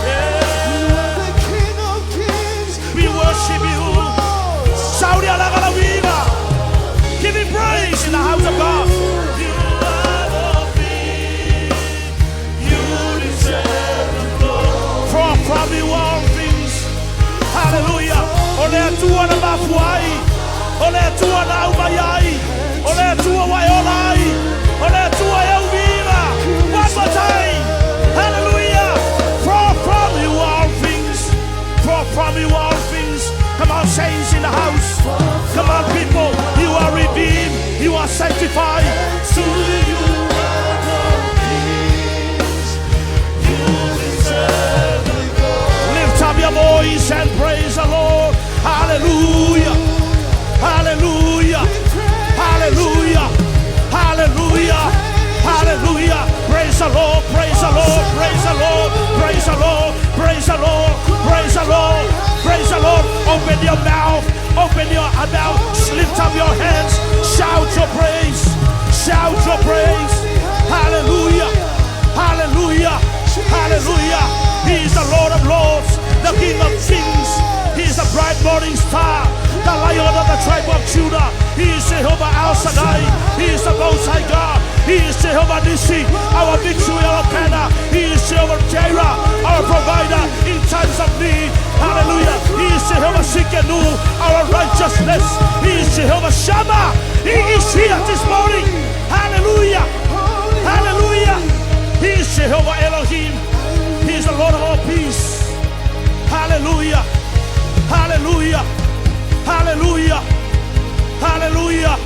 Speaker 5: Yeah. You are the King of Kings. We worship you. Saudi Alagalawiga. Give him praise in the house of God. You are worthy. You deserve the glory. From the all things. Hallelujah. Ole tua na mafuai. Ole tua na umayai. Ole tua waiolai. Ole tua elvira. One more time. Hallelujah. From you all things. From you all things. Come on, saints in the house. Come on, people. You are redeemed. You are sanctified. To you are the peace. You deserve the glory. Lift up your voice and praise the Lord. Hallelujah. Hallelujah. Hallelujah. Hallelujah. Hallelujah. Praise the Lord. Praise the Lord. Praise the Lord. Praise the Lord. Praise the Lord. Praise the Lord. Praise the Lord. Open your mouth. Open your mouth. Lift up your hands. Shout your praise. Shout your praise. Hallelujah. Hallelujah. Hallelujah. He is the Lord of Lords, the King of Kings. He is the bright morning star, the Lion of the tribe of Judah. He is Jehovah El Shaddai. He is the Most High God. He is Jehovah Nissi, our victory, our banner. He is Jehovah Jireh, our provider in times of need. Hallelujah. He is Jehovah Shikenu, our righteousness. He is Jehovah Shammah. He is here this morning. Hallelujah. Hallelujah. He is Jehovah Elohim. He is the Lord of all peace. Hallelujah. Hallelujah. Hallelujah. Hallelujah.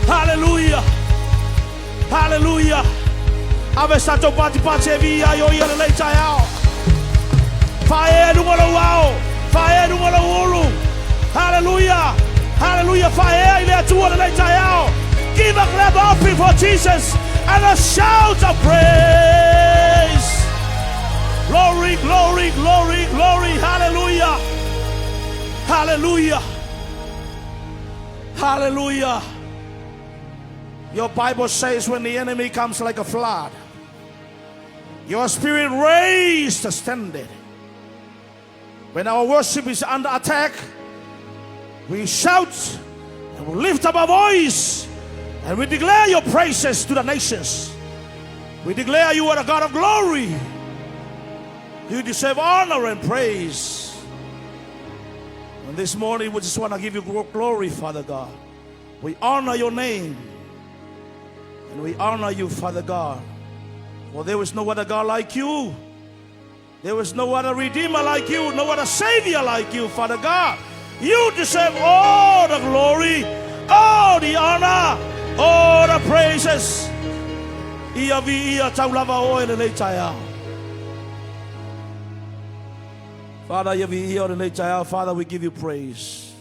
Speaker 5: Hallelujah. Hallelujah. Ave santo pati pati via yo ia le taiao. Fae numero wow. Fae numero ulu. Hallelujah. Hallelujah. Fae ile tua le taiao. Give a clap offering for Jesus and a shout of praise. Glory, glory, glory, glory. Hallelujah. Hallelujah. Hallelujah. Your Bible says when the enemy comes like a flood, your spirit raised the standard. When our worship is under attack, we shout and we lift up our voice and we declare your praises to the nations. We declare you are a God of glory. You deserve honor and praise. And this morning we just want to give you glory, Father God. We honor your name. And we honor you, Father God. For there is no other God like you. There is no other Redeemer like you, no other Savior like you, Father God. You deserve all the glory, all the honor, all the praises. Father, we give you praise.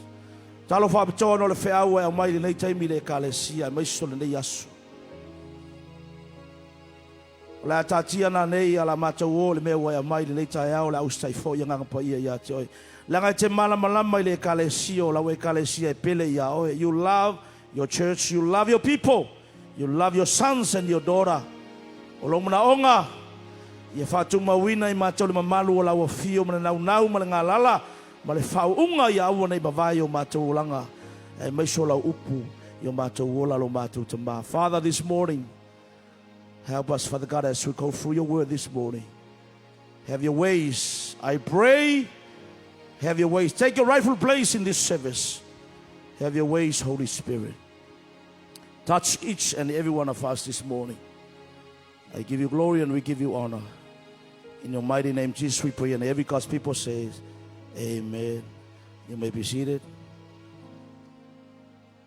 Speaker 5: La tatia na nei ala matau le me wa mai le tai au la ustai fo yanga pa ia ya toi la ngai te mala malama le kalesio la we kalesia pele ya o. You love your church, you love your people, you love your sons and your daughter. Olomna onga ye fatu mawina I matau le mamalu la wa fio mana nau mana ngalala ma le fau unga ya o nei bavaio matau langa e mai so la upu yo matau la lo matau tamba. Father, this morning help us, Father God, as we go through your word this morning. Have your ways. I pray, have your ways. Take your rightful place in this service. Have your ways, Holy Spirit. Touch each and every one of us this morning. I give you glory and we give you honor. In your mighty name, Jesus, we pray. And every God's people says, amen. You may be seated.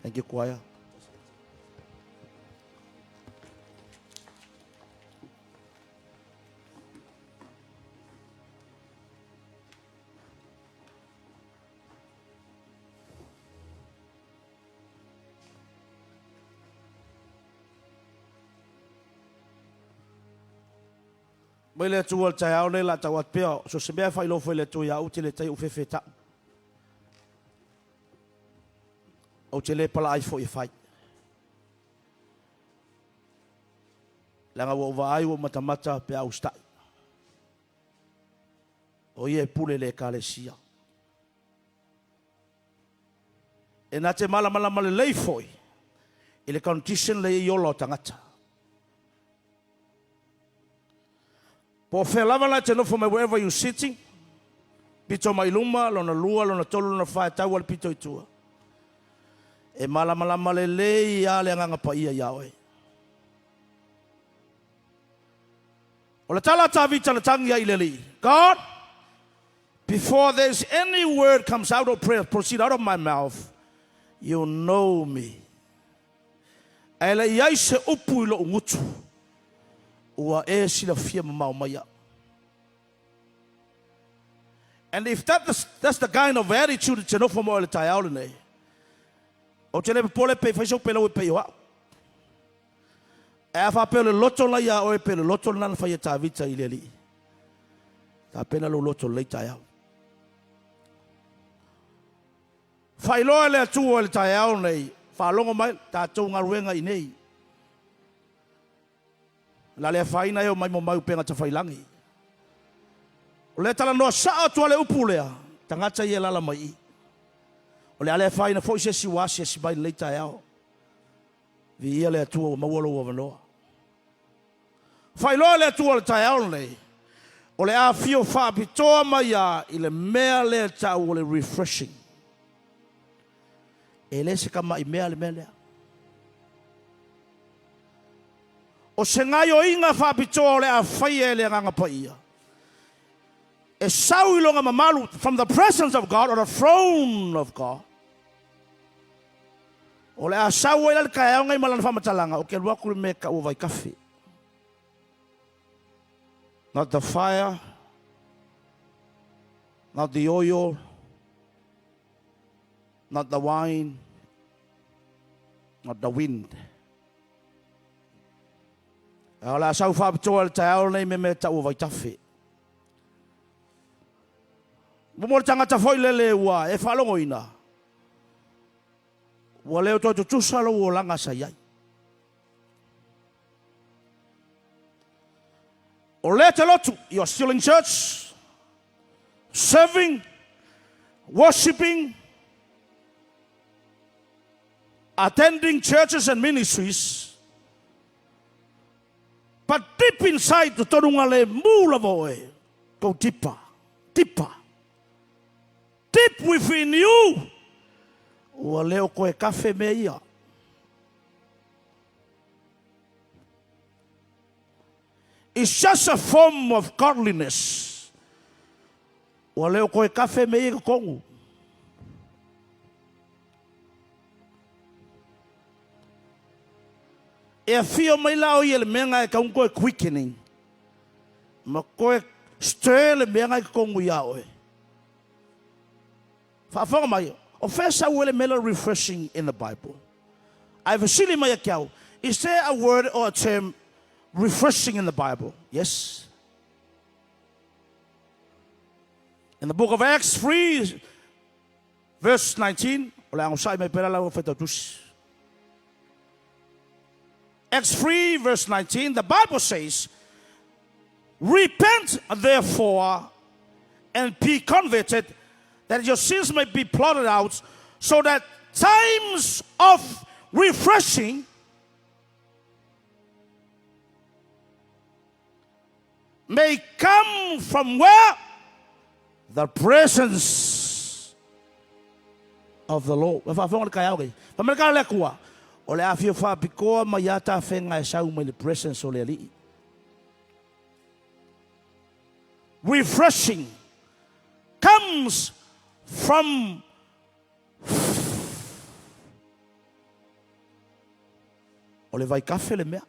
Speaker 5: Thank you, choir. Mai le tu al tau le la tau peo so se mea fai lo foi le tu ya u te le tai u fefeta o te le pala ai fo I fai langa wo vai wo matamata pe au sta o ye pule le kalesia e na te mala le foi ile condition le yolo tangata. Po lava la teno from wherever you're sitting. Pito mai luma, lona lua, lona tolu, lona whae tau al pito I tua. E mala le ia le nganga pa ia yawe. O le tala tawita le tangi ia ileli. God, before there's any word comes out of prayer, proceed out of my mouth, you know me. E le iai se upu ilo ungutu. Ua e sila fia mamau maya. And if that's the kind of attitude that you know from all the time, o te lepe pole pe faiso pela o pe wa. E fa pele loto la ya o pele loto na fa ya tavita ileli. Ta pena lo loto le taya. Fa ilo le tu o le taya nei, fa longo mai ta tu ngaruenga I nei. La le faina yo mai mo mai penga ta failangi. O le tala no sa to le upulea tangata ye lala mai. O le ale faina fo se si wasi si bai le tao. Vi le tu o mawolo o vano. Failo le tu o tao le. O le a fio fa pitoa mai ya ile mea le tau o le refreshing. Ele se kama I mea le mea. O se ngai o inga whapitoa le a whaie le nganga pa ia. E sau ilonga mamalu from the presence of God or the throne of God. O le a sau e le kai au ngai malana whamatalanga o ke lua kule me ka ua vai kafi. Not the fire, not the oil, not the wine, not the wind. Ala sau whapitoa le tau nei me ta ua vai tafi. Mo tangata foi lele ua e whalongo ina.
Speaker 6: Ua leo toi tutusa lo ua langa sa iai. O lea te lotu, you're still in church, serving, worshiping, attending churches and ministries, but deep inside the tonunga le mula voe, go deeper, deeper, deep within you. Ua leo koe kafe me ia. It's just a form of godliness. Ua leo koe kafe me ia kongu. E fio mai lao i le menga e kaungo e quickening. Ma koe stir le menga e kongu ia oe. Whaafonga mai. O whesa uele mela refreshing in the Bible. I have a silly mai kiau. Is there a word or a term refreshing in the Bible? Yes. In the book of Acts 3, verse 19. Acts 3, verse 19, the Bible says, repent therefore and be converted, that your sins may be blotted out, so that times of refreshing may come from where? The presence of the Lord. O le afio fa pikoa ma yata fenga e sau mai le presence o le ali. Refreshing comes from o le vai kafe le mea.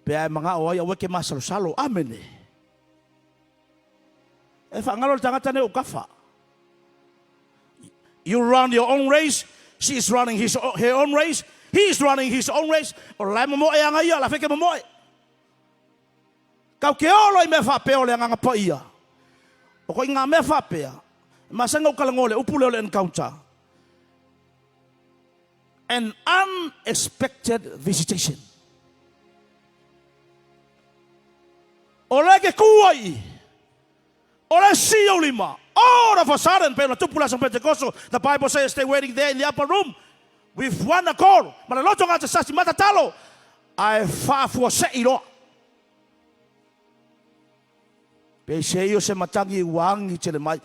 Speaker 6: Pea mga o ai aweke masalo salo. Amene. E whangalo le tangata ne o kafa. You run your own race. She is running her own race. He is running his own race. O lai mo e anga ia, la feke mo e. Kau ke olo I me whape o le anga pa ia. O ko inga me whapea. Masanga o kalangole, upule o le encounter. An unexpected visitation. O le ke kuai. O le si o lima. All of a sudden, the Bible says they're waiting there in the upper room with one accord. But a lot of us say, "Matatalo, I far for seiro." Peseio se matangi wangi chele mai.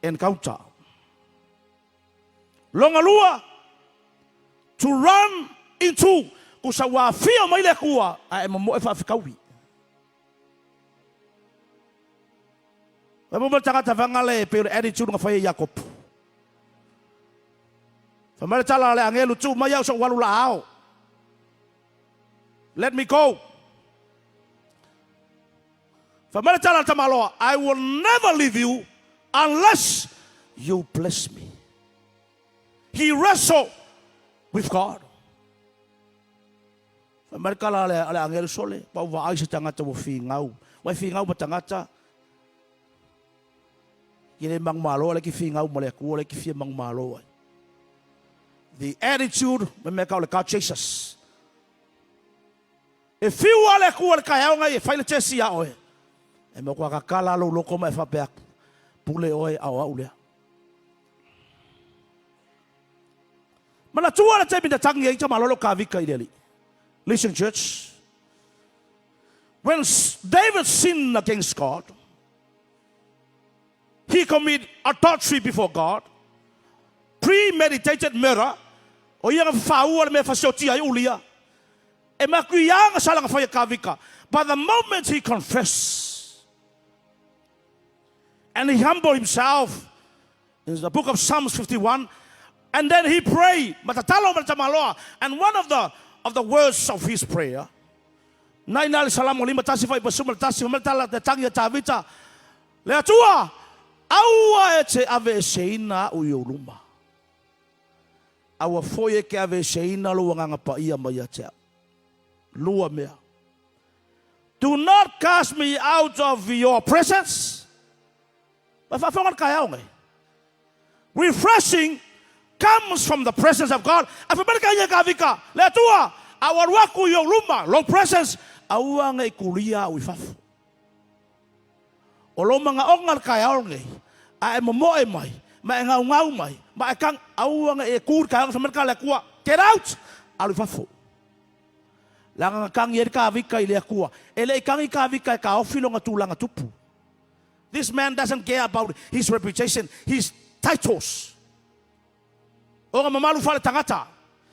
Speaker 6: Encounter. Longalua to run into kusawa fia mai le kua. I am mo e fa fikawi. Vamos tangata vangale pelo attitude nga fai Jacob. Famale tala le angelu tu mai so walu lao. Let me go. Famale tala tamalo, I will never leave you unless you bless me. He wrestled with God. Famale kala le angelu sole, pa wa ai se tangata wo fingau. Wa fingau ba tangata Ile mang malo le ki finga mo le ku le ki fi mang malo. The attitude me me ka le ka Jesus. E fi wa le ku le ka ya nga e fa le tesi ya oe. E mo ka kala lo ko me fa pe pule oe a wa ule. Mana tua le te mi tangi e malo lo ka vika ideli. Listen church. When David sinned against God, he committed adultery before God, premeditated murder, o ia faua me fasoti ai ulia. E makuianga salanga fa kavika. But the moment he confessed and he humbled himself in the book of Psalms 51, and then he prayed, and one of the words of his prayer, Nainal salam lima tasifai pasumel tasifel tala te tangia tavita le atua aua e te ave seina uioluma. Aua foie ke ave seina luanga pa ia mai atea. Lua mea. Do not cast me out of your presence. But fa fonga ka yaonge. Refreshing comes from the presence of God. Afabarkanya kavika. Letua. Awarwaku yung luma. Low presence. Awang ay kuliya wifafu. Olo mga ongal kaya ngay. Ay mamoy may. Maengaw may. Maekang awang ay kur kaya sa merka lekua. Get out. Alifafu. Lang kang yer kavika ilekua. Ele kang kavika ka ofilo nga tulang atupu. This man doesn't care about his reputation, his titles.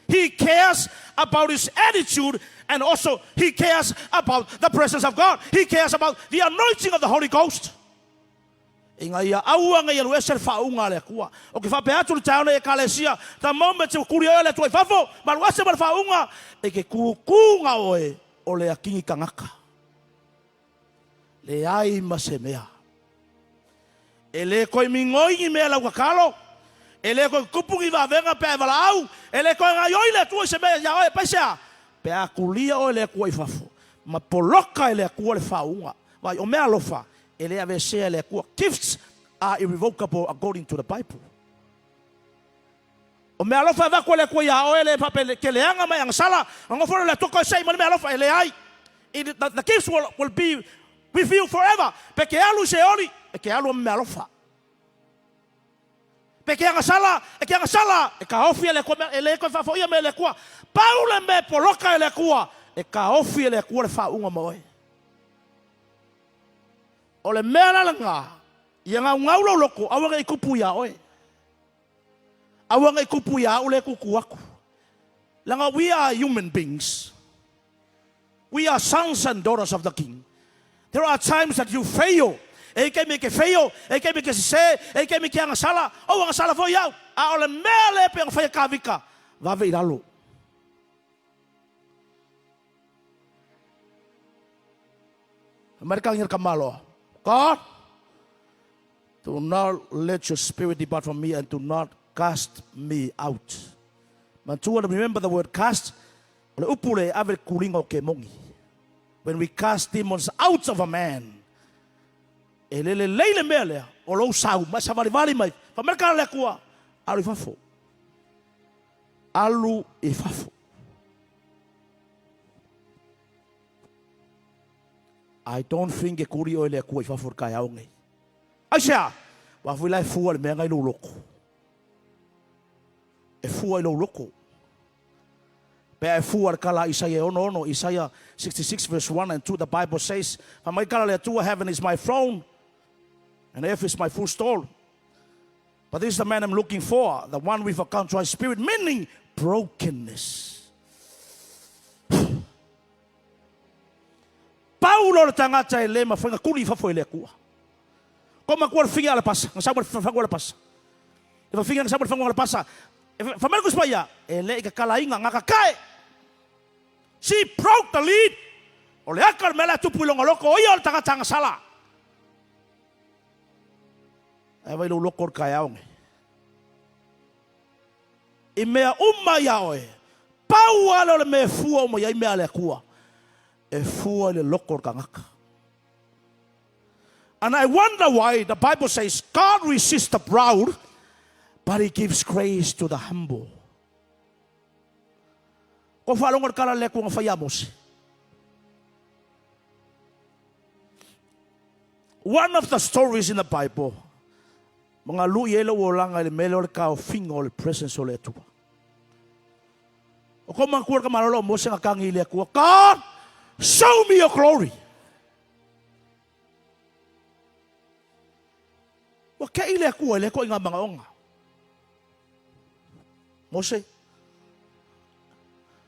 Speaker 6: He cares about his attitude, and also he cares about the presence of God. He cares about the anointing of the Holy Ghost. The moment you kuria to fafo, but what's about faunga? Eke kukunga oe ole akingi kangaka. Le ai masemea. Ele koi mingoi me la wakalo. Ele koi kupungi va venga pe valau. Ele koi ngayoi le tu se me ya e pesa. Pe akulia o le koi fafo. Ma poloka ele ku le faunga. Vai o me alofa. Ele ave se ele ku gifts are irrevocable according to the Bible. O me alofa va ko le ku ya o ele pape ke le anga mai ang sala. Ang fo le toko sei mo me alofa ele ai. The gifts will be with you forever. Pe ke alu se oli. Que alu me alofa. Porque a sala, e ka ofi ele ko fa foi me le kwa. Paulo me poloka ele kwa, e ka ofi ele kwa fa unga moe. Ole mera langa, yanga ngaulo loko, awanga ikupu ya oe. Awanga ikupu ya ule kukuaku. Langa we are human beings. We are sons and daughters of the King. There are times that you fail. Eke me ke feio, eke me ke se, eke me ke anga sala, o anga sala foi au. A ole mele pe anga fai kavika, va ve iralo. Amerika ngir kamalo. God, do not let your spirit depart from me and do not cast me out. Mantua, remember the word cast. Ole upule ave kulinga ke mongi. When we cast demons out of a man, ele leile mele o lo sau mas vale mai fa merka le kua alu fafo alu e fafo. I don't think e kuri o le kua fafo ka ya ngai aisha wa fu lai fu le me ngai lo loko e fu ai lo loko pe e fu ar kala Isaiah ono Isaiah 66 verse 1 and 2 the Bible says fa mai kala le tu heaven is my throne and earth is my footstool. But this is the man I'm looking for, the one with a contrite spirit, meaning brokenness. Paulo le tangata e le mafanga kuli fa foi le kua. Como a finga la passa, não sabe fa la passa. E fa finga não sabe fa la passa. Fa mergo spaya, ele ka kalainga ngaka kai. She broke the lead. Ole akal mela tu pulong loko o yo tangata sala. E vai lo lokor kaiaonge. I mea umaya oe. Pau ala le me fua mo ia mea le kua. E fua le lokor kangaka. And I wonder why the Bible says God resists the proud, but he gives grace to the humble. Ko falongar kala le kua fayamos. One of the stories in the Bible, mga luyelo o lang ay melor ka o fingo o presence o letua. O kung mangkur ka malolo mo siya kang ili ako, God, show me your glory. Wa ka ili ako nga mga onga. Mose,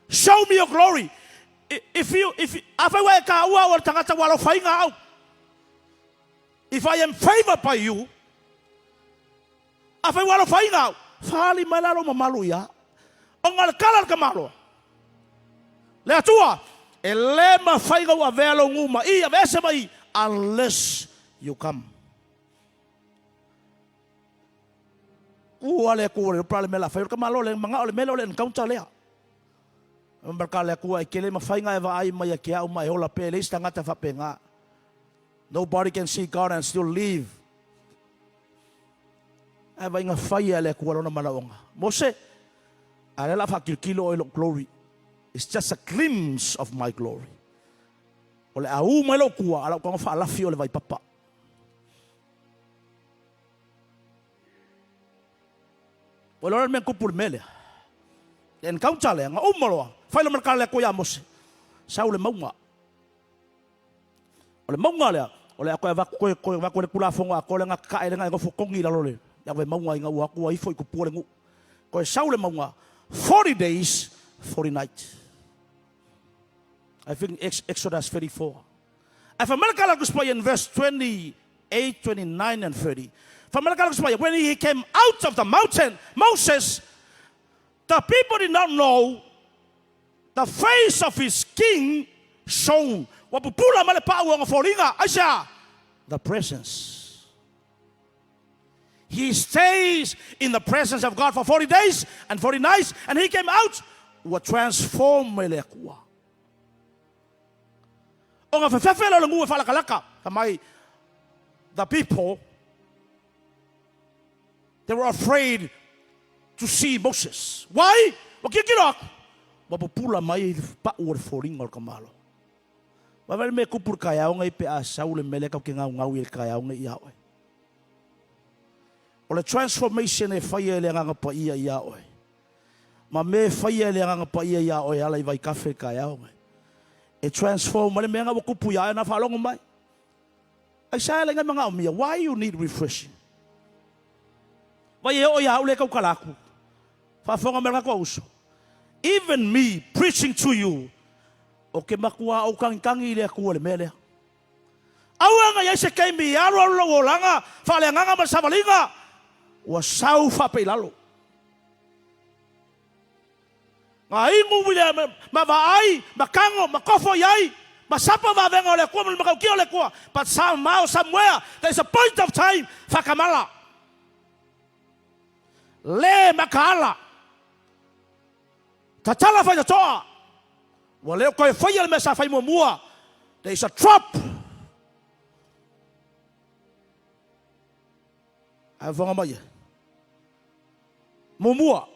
Speaker 6: show me your glory. If I were ka uwa o tangata walo fainga out. If I am favored by you, afai walo fainga, fali malalo mamalu ya. Ongal kalal kamalo. Le atua, elema fainga wa velo nguma I avese mai unless you come. Uale ku le prale mela fainga kamalo le manga ole melo le encounter le. Mbarkale ku ai kele mafainga eva ai mai kia o mai hola pele istangata fa penga. Nobody can see God and still live. ai vai nga fai ale ku lona malaonga Mose ale la fakilo oil glory it's just a glimpse of my glory ole au mai lo ku ala ko fa la fi ole vai papa ole men ku pur mele en kautale nga umolo fai lo markale ko ya Mose saule maunga ole maunga le ole ako va ko kula fonga ko le nga ka ele nga go fokongi la lole ya ve maunga nga wa ko ai foi ku pore ngu ko saule maunga 40 days 40 nights I think Exodus 34 if America la in verse 28 29 and 30 if America la when he came out of the mountain Moses the people did not know the face of his king shone wapupula male pawa nga foringa asha the presence he stays in the presence of God for 40 days and 40 nights and he came out wa transform mele kwa onga fefela lo ngu fala kalaka kamai the people they were afraid to see Moses why wakikiro wapupula mai pa ur foringa kamalo Wavel me kupur kaya ngai pe asaule mele ka kinga ngau kaya ngai yawe. Ole transformation e faia le nga pa ia yawe. Ma me faia le nga pa ia yawe ala vai kafe kaya ngai. E transform male me nga kupu ya na falong mai. Ai sa le nga mga umia why you need refreshing. Vai o ya ule ka kalaku. Fa fonga me ka uso. Even me preaching to you o ke makua o kangi le ku le mele awanga ya se kai mi aro lo langa fa le nganga ma savalinga wa sau fa pe lalo ngai mu bile ma vai makango makofo yai masapa va venga le ku ma ka ki le ku but somehow somewhere there's a point of time fa kamala le makala tatala fa toa Wale ko fai el mesa fai mua. There is a trap. Avanga mai. Mua.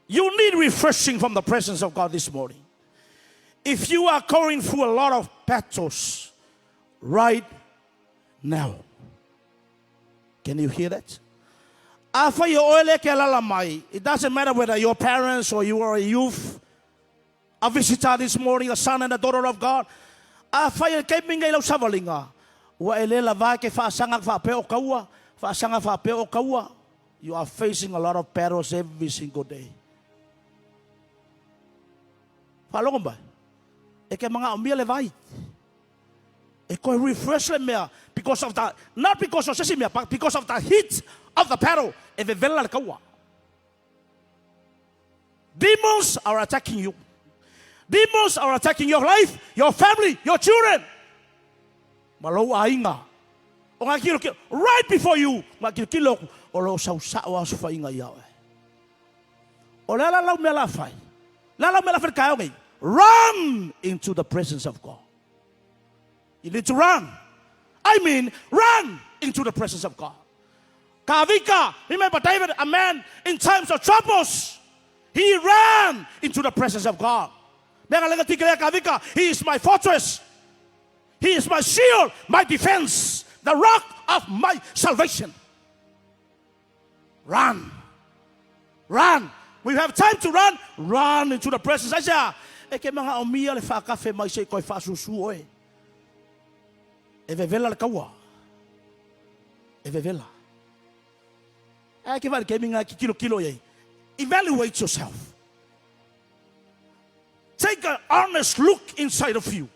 Speaker 6: You need refreshing from the presence of God this morning. If you are going through a lot of battles right now. Can you hear that? It doesn't matter whether your parents or you are a youth, a visitor this morning, a son and a daughter of God. You are facing a lot of battles every single day. Because of that, not because of sesimia, but because of the heat of the battle. Demons are attacking you. Demons are attacking your life, your family, your children. Right before you. Run into the presence of God. You need to run. I mean, run into the presence of God. Kavika, remember David, a man in times of troubles. He ran into the presence of God. He is my fortress. He is my shield, my defense, the rock of my salvation. Run. Run. We have time to run. Run into the presence. I say, Evevela le kaua. Evevela. Evaluate yourself. Take an honest look inside of you.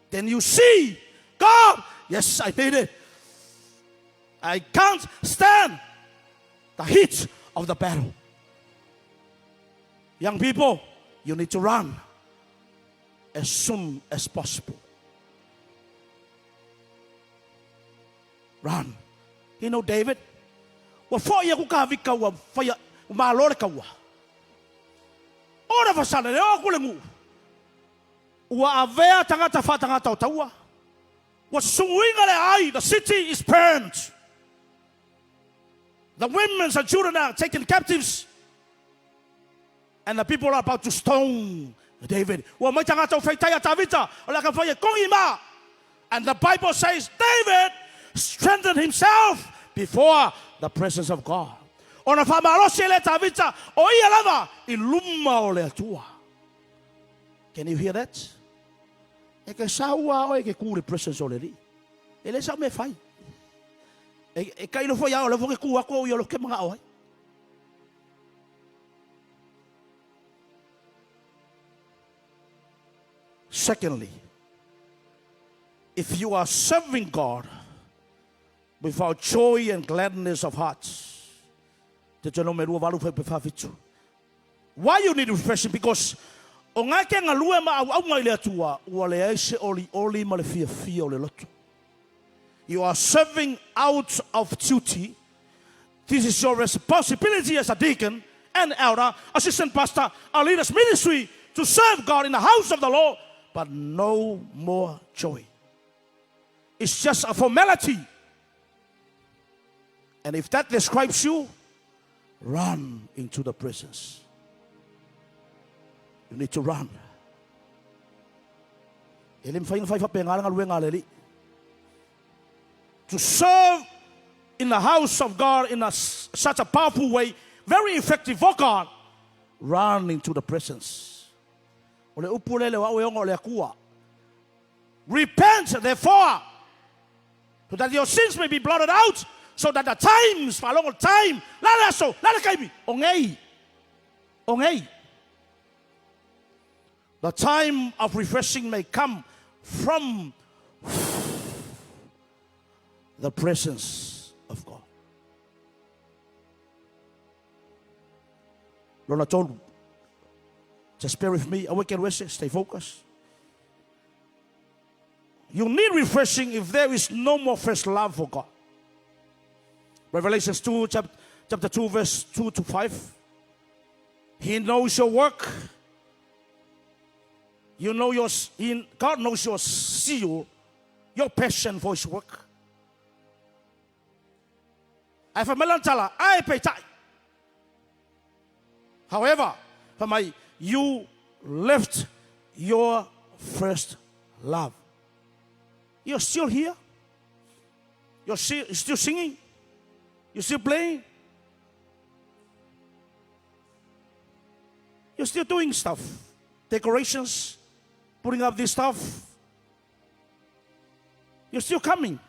Speaker 6: Then you see, God, yes, I did it. I can't stand the heat of the battle. Young people, you need to run as soon as possible. Run. You know David? All of a sudden, the city is burned.
Speaker 8: The women and children are taken captives. And the people are about to stone David. And the Bible says David strengthened himself before the presence of God. Can you hear that? Secondly, if you are serving God without joy and gladness of hearts, why you need refreshing? Because you are serving out of duty. This is your responsibility as a deacon and elder, assistant pastor, a leader's ministry to serve God in the house of the Lord, but no more joy. It's just a formality. And if that describes you, run into the presence. You need to run. To serve in the house of God in such a powerful way, very effective for God, run into the presence. Repent, therefore, so that your sins may be blotted out, so that the times, for a long time, the time of refreshing may come from the presence of God. Lord, I told you, just bear with me. Awaken, worship, stay focused. You need refreshing if there is no more first love for God. Revelation 2, chapter 2, verse 2 to 5. He knows your work. You know God knows your zeal, your passion for His work. However, you left your first love. You're still here. You're still singing. You're still playing. You're still doing stuff. Decorations, putting up this stuff. You're still coming.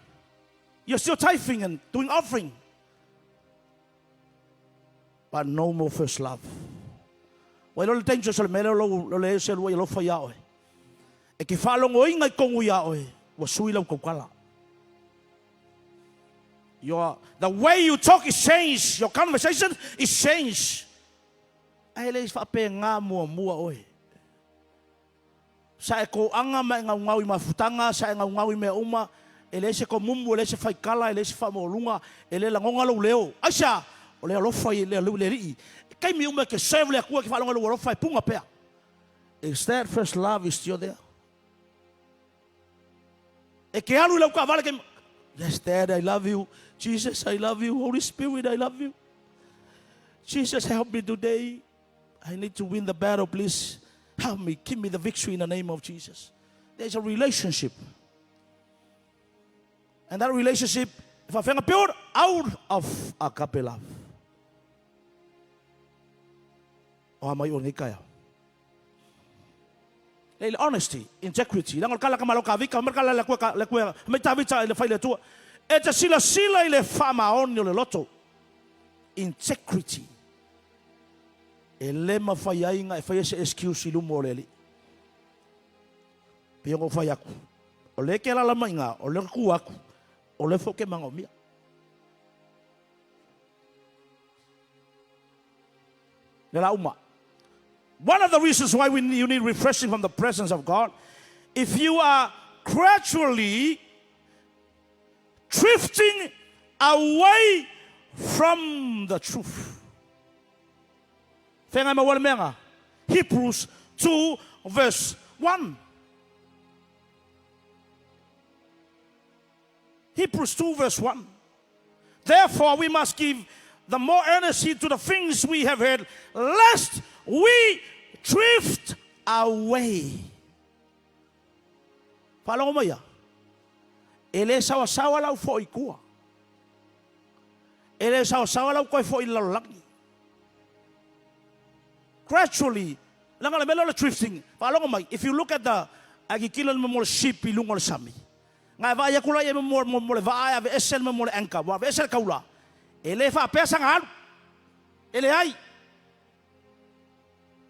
Speaker 8: You're still tithing and doing offering. But no more first love. Why don't you just let me know you for Yahweh? E ke whalong o ingai kongu Yahweh, wa sui lau kaukala. The way you talk is changed. Your conversation is changed. Ai le whape ngā mua oi. Sa e ko anga mai ngau ngau I mafutanga, sa e ngau ngau I mea uma, e le se ko mumu, e le se whaikala, e le se whamolunga, e le langonga lau leo. Aisha, o le alofa I le rii. Kai mi uma ke serve le akua ke whalonga lau alofa I punga pea. Is that first love is still there? E ke alu lau ka vale ke, yes, Dad, I love you. Jesus, I love you. Holy Spirit, I love you. Jesus, help me today. I need to win the battle, please. Help me. Give me the victory in the name of Jesus. There's a relationship. And that relationship, if I find built out of agape love. O mai o nikaya. Honesty, integrity. Langal kala kamalo ka vika, merkala la kua, meta vita ile faile tua. Eta sila ile fama onyo le loto. Integrity. Ele mafaya inga e faya se excuse ilu moreli. Piongo faya ku. Ole ke la lama inga, ole ku aku. Ole foke mangomia. Nela uma. One of the reasons why you need refreshing from the presence of God, if you are gradually drifting away from the truth. Hebrews 2 verse 1. Hebrews 2 verse 1. Therefore we must give the more earnestly to the things we have heard, lest we drift away. Palongo mo ya. Ele sawa-sawa lau fo ikua. Ele sawa-sawa lau koe fo ilalangi. Gradually, langa melo le drifting. Palongo mai, if you look at the agikilo mo sheep ilungo le sami. Ngai va ya kula ye mo le va ya esel mo le anka, va esel kaula. Ele fa pesa ngal. Ele ai.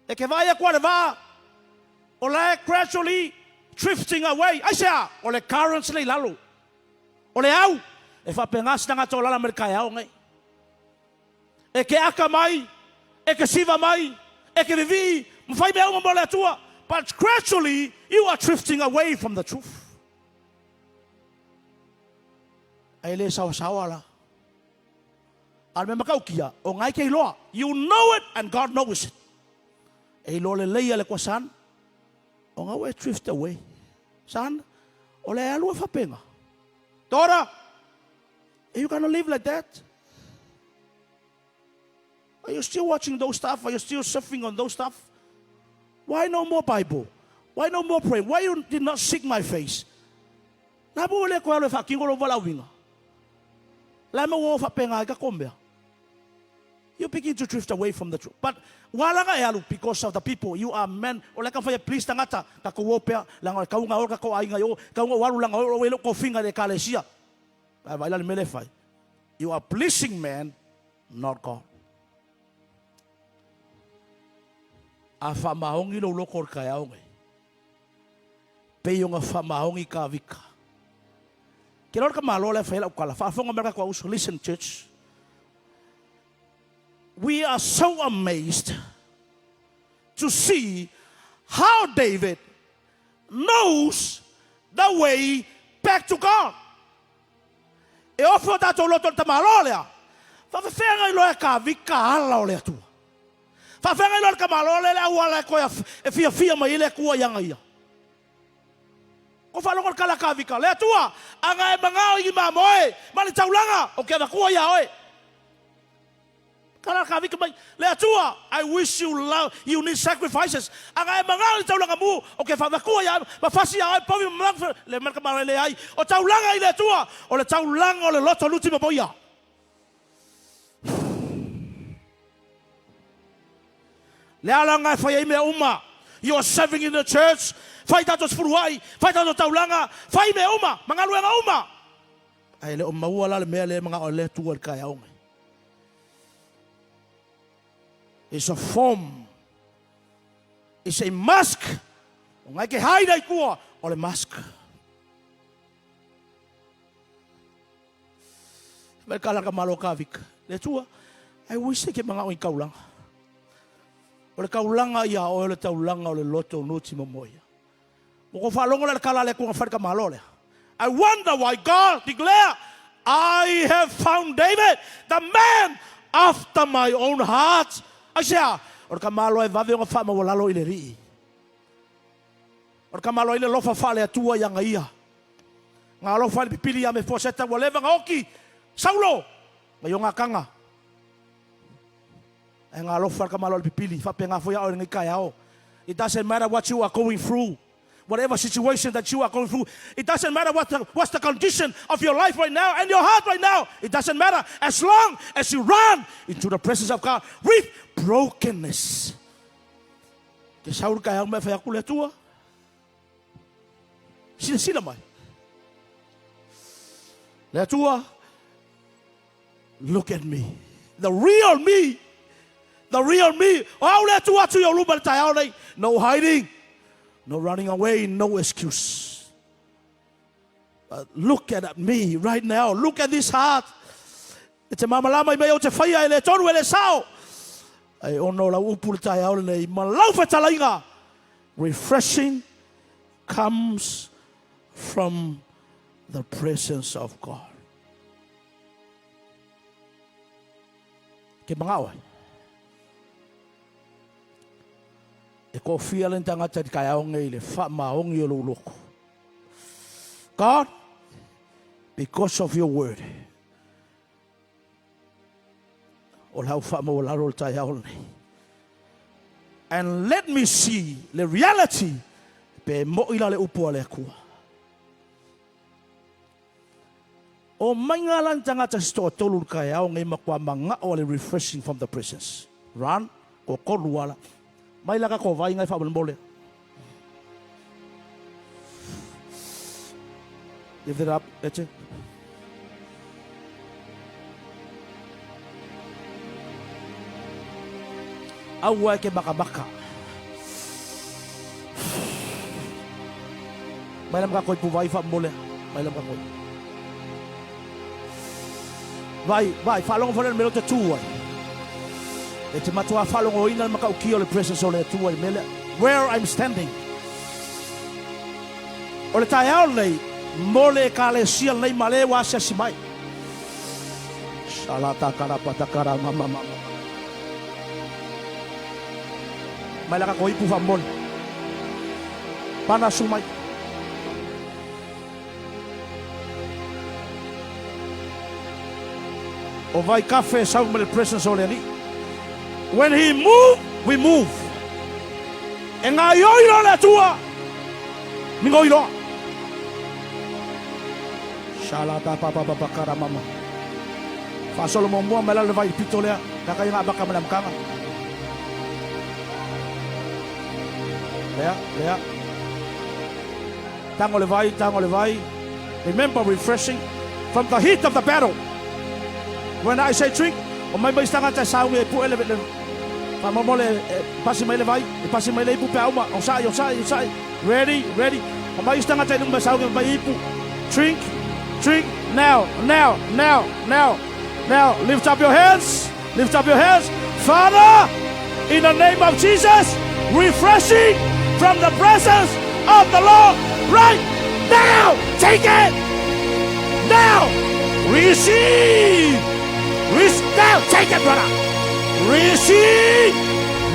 Speaker 8: E ke va ya kwa le va. Ole gradually drifting away. Aisha, ole currents le lalo. Ole au. E fa pengas na ngato la merka ya ngai. E ke aka mai, e ke siva mai, e ke vivi, mfai be mo le tua. But gradually you are drifting away from the truth. Ele sawa la. Alme makau kia, o ngai ke loa. You know it and God knows it. E lo le leia le kwasan. O ngawe drift away. San, o le alu fa penga. Dora, are you going to live like that? Are you still watching those stuff? Are you still surfing on those stuff? Why no more Bible? Why no more praying? Why you did not seek my face? Na bu le ko le fa kingo lo vala winga. La mo wo fa penga ka kombea. You begin to drift away from the truth. But wala nga yalu because of the people. You are men. O le ka fa please tangata ka ko wopea la nga ka unga o ka ko ai nga yo ka unga walu la nga o we lo ko finga de kalesia. Ba ba le mele fai. You are pleasing man, not God. A fa mahongi lo lokor ka yaonge. Pe yo nga fa mahongi ka vika. Kilo ka malo le fa la kala fa fonga merka ko uso. Listen church. We are so amazed to see how David knows the way back to God. E ofo dato loto tamalo lea. Fa fenga ilo ka vika ala ole tu. Fa fenga ilo ka malo le wala ko e fia mai le ku yanga ia. Ko fa lokol kala ka vika le tua anga e manga i mamoe mali taulanga o ke va ku ya oe. I wish you need sacrifices. Anga mangal taulanga mu o ke fa ku ya ba fasi ya pa le marka mara le ai o taulanga ile tua o le taulanga o le loto luti mo boya. Le alanga fa ye me uma. You are serving in the church. Fai datos furuai, fai datos taulanga, fai me uma, mangalu nga uma. Ai le uma wala le me le manga o le tua ka ya onga. It's a form. It's a mask. Ngai ke haida I kua o le mask. Me kala ka malo ka vik. Le tua, I wish ke manga o kaulanga. O le kaulanga ia o le taulanga o le loto nuti momoia. Mo fa longo le kala le ku fa ka malo le. I wonder why God declare, I have found David, the man after my own heart. Asia, or kamalo e vave o fa ma wala lo ile ri. Or kamalo ile lo fa fa le tua yang ia. Nga lo fa pipili ya me foseta wale va oki. Saulo, ma yo nga kanga. E nga lo fa kamalo pipili fa penga fo ya o ngai kai ao. It doesn't matter what you are going through. Whatever situation that you are going through, it doesn't matter what's the condition of your life right now and your heart right now. It doesn't matter as long as you run into the presence of God with brokenness. Que Saul kaya me fa kule tua. Sila mai. Le tua. Look at me. The real me. The real me. Oh, le tua tu yo lupa tayao nei. No hiding. No running away, no excuse. Look at me right now. Look at this heart. It's a mama lama me o te faya ele tonu ele sao. Ai ono la upul tai au nei malau fa talainga. Refreshing comes from the presence of God. Ke mangawa. E ko fia len tangata di kaya onge le fa maong yo loko. God, because of your word, o lau wha mo laro le tai au nei. And let me see the reality pe mo ila le upo le kua. O maingalan tangata sto tolu kai au ngai makwa manga o le refreshing from the presence. Run o koluala. Mai laka ko vai ngai fa mole. Lift it up, that's it. Awa ke baka. Mai lam ka koi pu vai fa mole. Mai lam ka koi. Vai, falong for the middle to two. E te matua falong o ina maka uki o le presence o le two mele. Where I'm standing. O le tai au nei, mole ka le sia nei male wa sia simai. Salata kara patakara mama. Mai laka koi pu fa mole. Pana sumai. O vai kafe sau me le presence o le ali. When he move, we move. E ngā ioiro le atua. Mingo iro. Shalata papa kara mama. Fasolo mo mua mela le vai pito lea. Kaka inga baka mana mkanga. Lea. Tango le vai. Remember refreshing from the heat of the battle. When I say drink, o mai mai stanga ta sau e pu ele le. Pa mo le pasi mai le vai, e pasi mai le pu pe uma, o sai. Ready. O mai stanga ta nung sau e mai pu. Drink now. Lift up your hands. Father, in the name of Jesus, refreshing from the presence of the Lord right now. Take it. Now. Receive. Now, take it, brother. Receive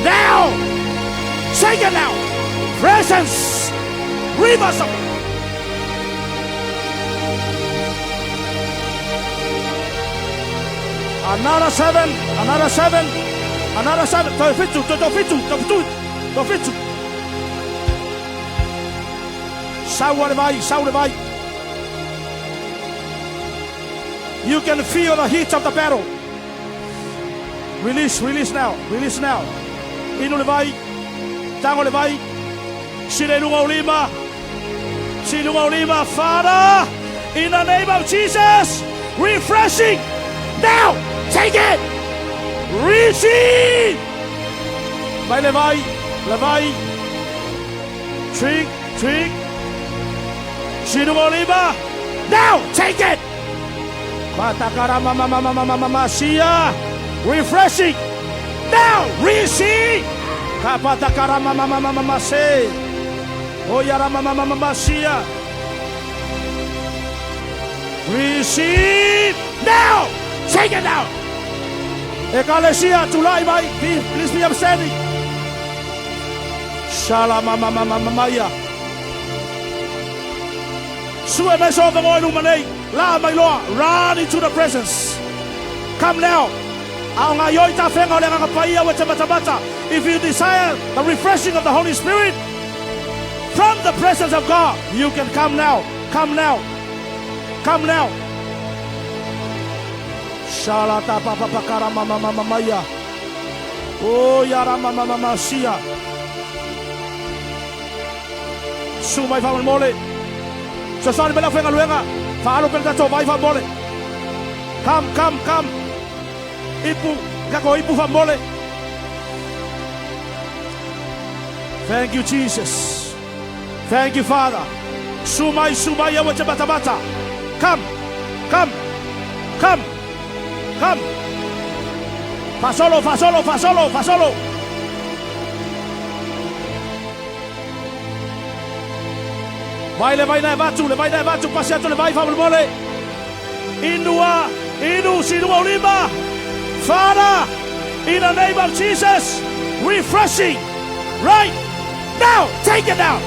Speaker 8: now. Take it now. Presence. Reversal. Another seven. Tofitu. Sau le vai. You can feel the heat of the battle. Release now. Inu le vai. Tango le vai. Silunga ulima. Father, in the name of Jesus, refreshing. Now, take it. Receive. Vai le vai. Drink. Silunga ulima. Now, take it. Patakara mama sia. Refreshing. Now receive. Kapatakara mama se. Oyara mama sia. Receive. Now. Take it now. Ekalesia tulai bai. Please be upstanding. Shalom mama ya. Sue me so the boy lumanei. La my Lord, run into the presence. Come now. If you desire the refreshing of the Holy Spirit from the presence of God, you can come now. Shalata papa pakara mama maya. Oh yara mama sia. Sumai fa mole. Sasani bela fenga luenga. Falo pel tato vai fa mole. Come. Ipu fa mole. Thank you, Jesus. Thank you, Father. Sumai ya wacha bata. Come. Fa solo. Vai le vai na batu, pasiato le vai fa mole. Inu silua ulima. Father, in the name of Jesus, refreshing right now. Take it now.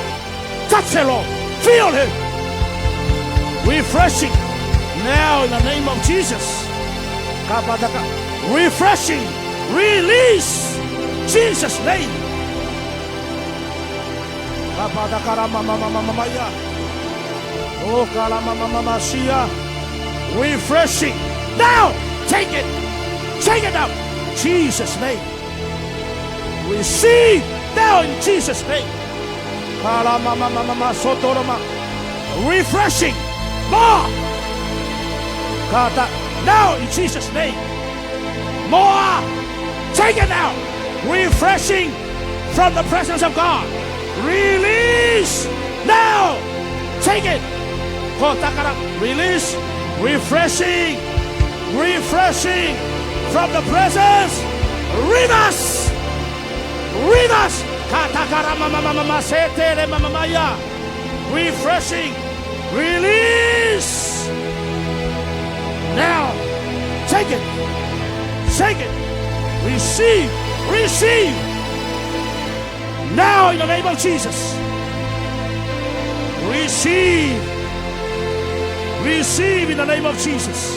Speaker 8: Touch him, Lord. Feel him. Refreshing now in the name of Jesus. refreshing, release, Jesus' name. Refreshing. Now, take it now, Jesus' name. Receive now in Jesus' name. Refreshing. More. Now in Jesus' name. More. Take it now. Refreshing from the presence of God. Release. Now. Take it. Release. Refreshing. Refreshing from the presence. Rivers. Rivers. Refreshing. Release. Now. Take it. Take it. Receive. Receive. Now in the name of Jesus. Receive. Receive in the name of Jesus.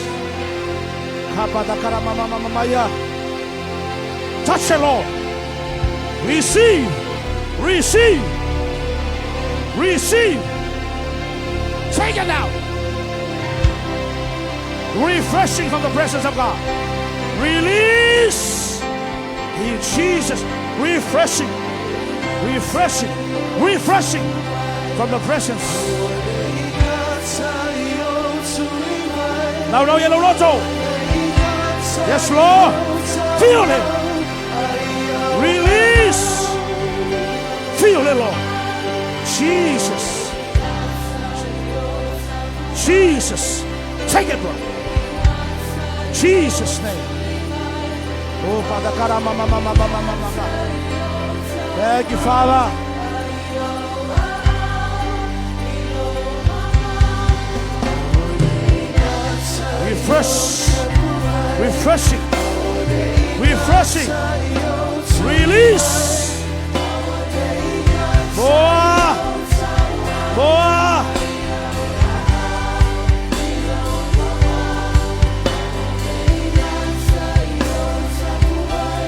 Speaker 8: Touch the Lord. Receive. Receive. Receive. Take it now. Refreshing from the presence of God. Release. In Jesus. Refreshing. Refreshing. Refreshing from the presence. Now, no yellow roto. Yes, Lord. Feel it. Release. Feel it, Lord. Jesus. Jesus. Take it, Lord. Jesus' name. Oh, Father God. Thank you, Father. Refresh. Refreshing. Refreshing. Release. More. More.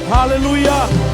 Speaker 8: Hallelujah.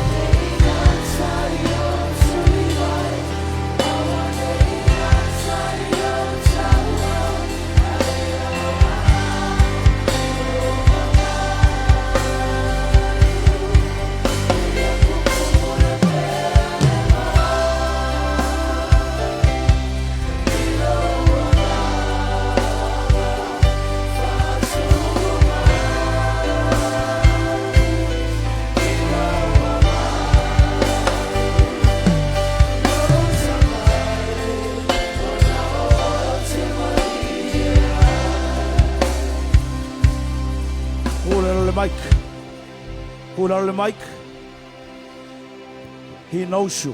Speaker 8: Hold on the mic. He knows you.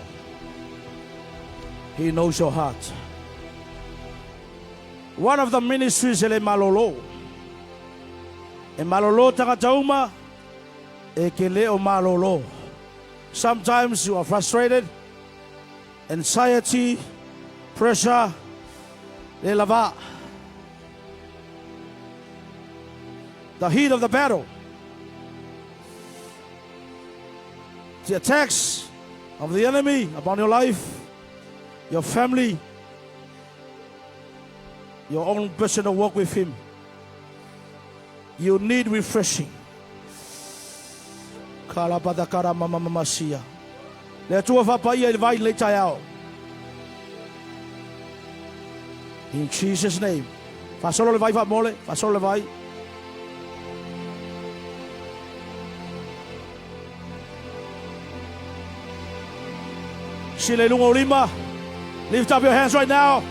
Speaker 8: He knows your heart. One of the ministries is Malolo. And Malolo tagatauma ekele o Malolo. Sometimes you are frustrated, anxiety, pressure, lava. The heat of the battle. The attacks of the enemy upon your life, your family, your own personal walk with Him. You need refreshing. In Jesus' name. Fasolo levai fa mole, fasolo levai. Lift up your hands right now.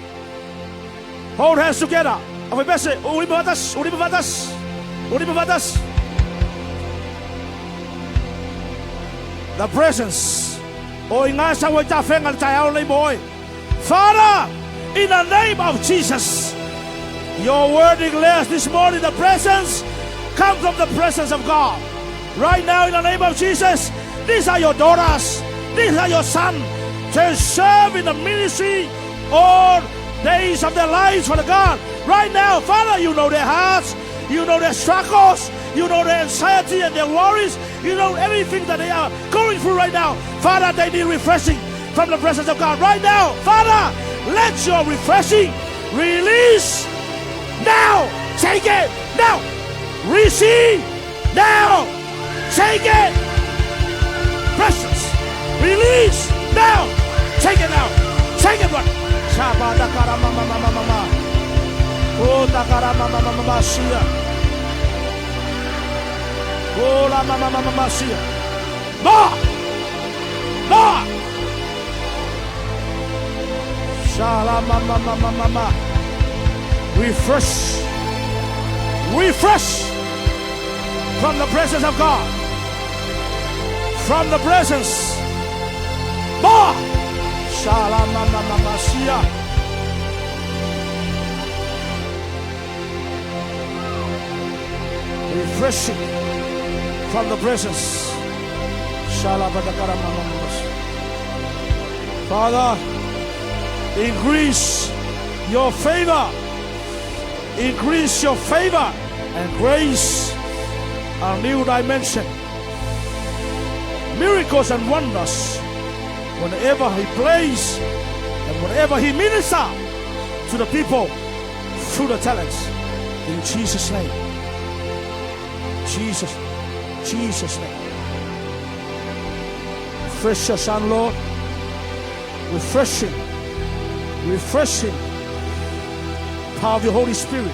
Speaker 8: Hold hands together. The presence. Father, in the name of Jesus, your word declares this morning the presence comes from the presence of God. Right now, in the name of Jesus, these are your daughters, these are your sons. To serve in the ministry all days of their lives for the God. Right now, Father, you know their hearts, you know their struggles, You know their anxiety and their worries. You know everything that they are going through right now. Father, they need refreshing from the presence of God right now. Father, let your refreshing release now. Take it now. Receive now. Take it. Precious. Release now. Take it now. Take it, Lord. Shaba dakara mama mama mama. Oh dakara mama mama mama sia. Oh la mama mama mama sia. More. More. Shala mama mama mama. Refresh. Refresh from the presence of God. From the presence. More. Shala mama mama sia. Refreshing from the presence. Shala badakara mama mama sia. Father, increase your favor. Increase your favor and grace. A new dimension. Miracles and wonders whenever he plays and whenever he ministers to the people through the talents. In Jesus' name. Jesus' name. Refresh your son, Lord. Refreshing. Power of your Holy Spirit.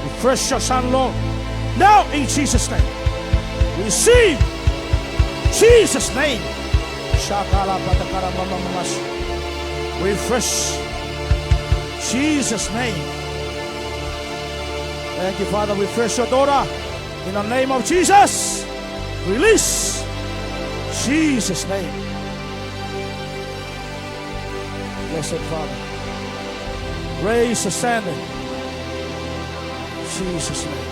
Speaker 8: Refresh your son, Lord. Now in Jesus' name. Receive Jesus' name. Refresh Jesus' name. Thank you, Father. Refresh your daughter in the name of Jesus. Release Jesus' name. Blessed Father. Raise the standing. Jesus' name.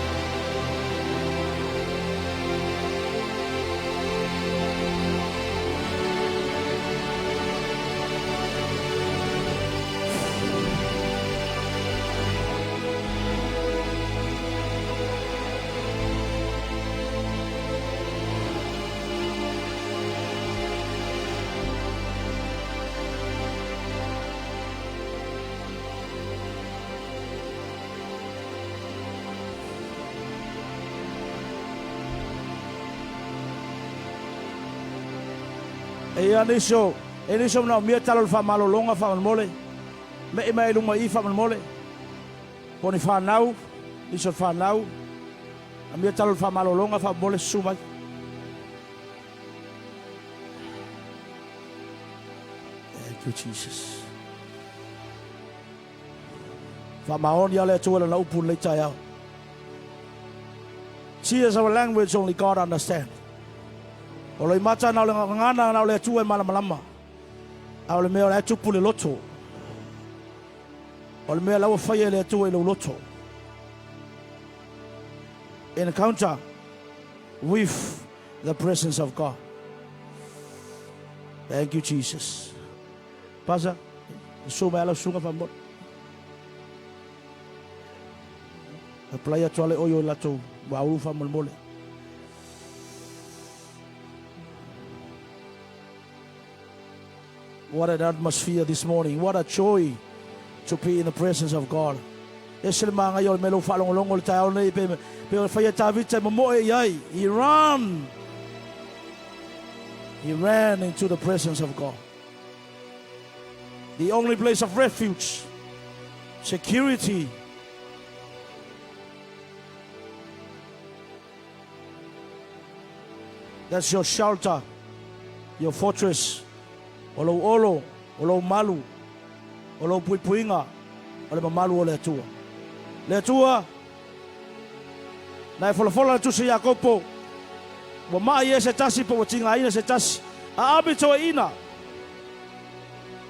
Speaker 8: Eniso na mia talo fa malolonga fa mole. Me mai lunga I fa mole. Poni fa nau, iso fa nau. A mia talo fa malolonga fa mole suma. Thank you, Jesus. Fa maon ya le tuala na upun le chayao. Tears are a language only God understands. Oloi mata na ole ngana na ole tu e malama. Ole me ole tu pule loto. Ole me la fire le tu e loto. Encounter with the presence of God. Thank you, Jesus. Pasa, so me ala sunga fambo. A playa toale oyo lato wa ufa mole. What an atmosphere this morning. What a joy to be in the presence of God. He ran into the presence of God. The only place of refuge, security. That's your shelter, your fortress. Olo, olo malu, olo puinga, olo malu ole tua. Le tua, na fola tu se Jacopo. Wa mai se tasi po tinga ina se tasi. A abito ina.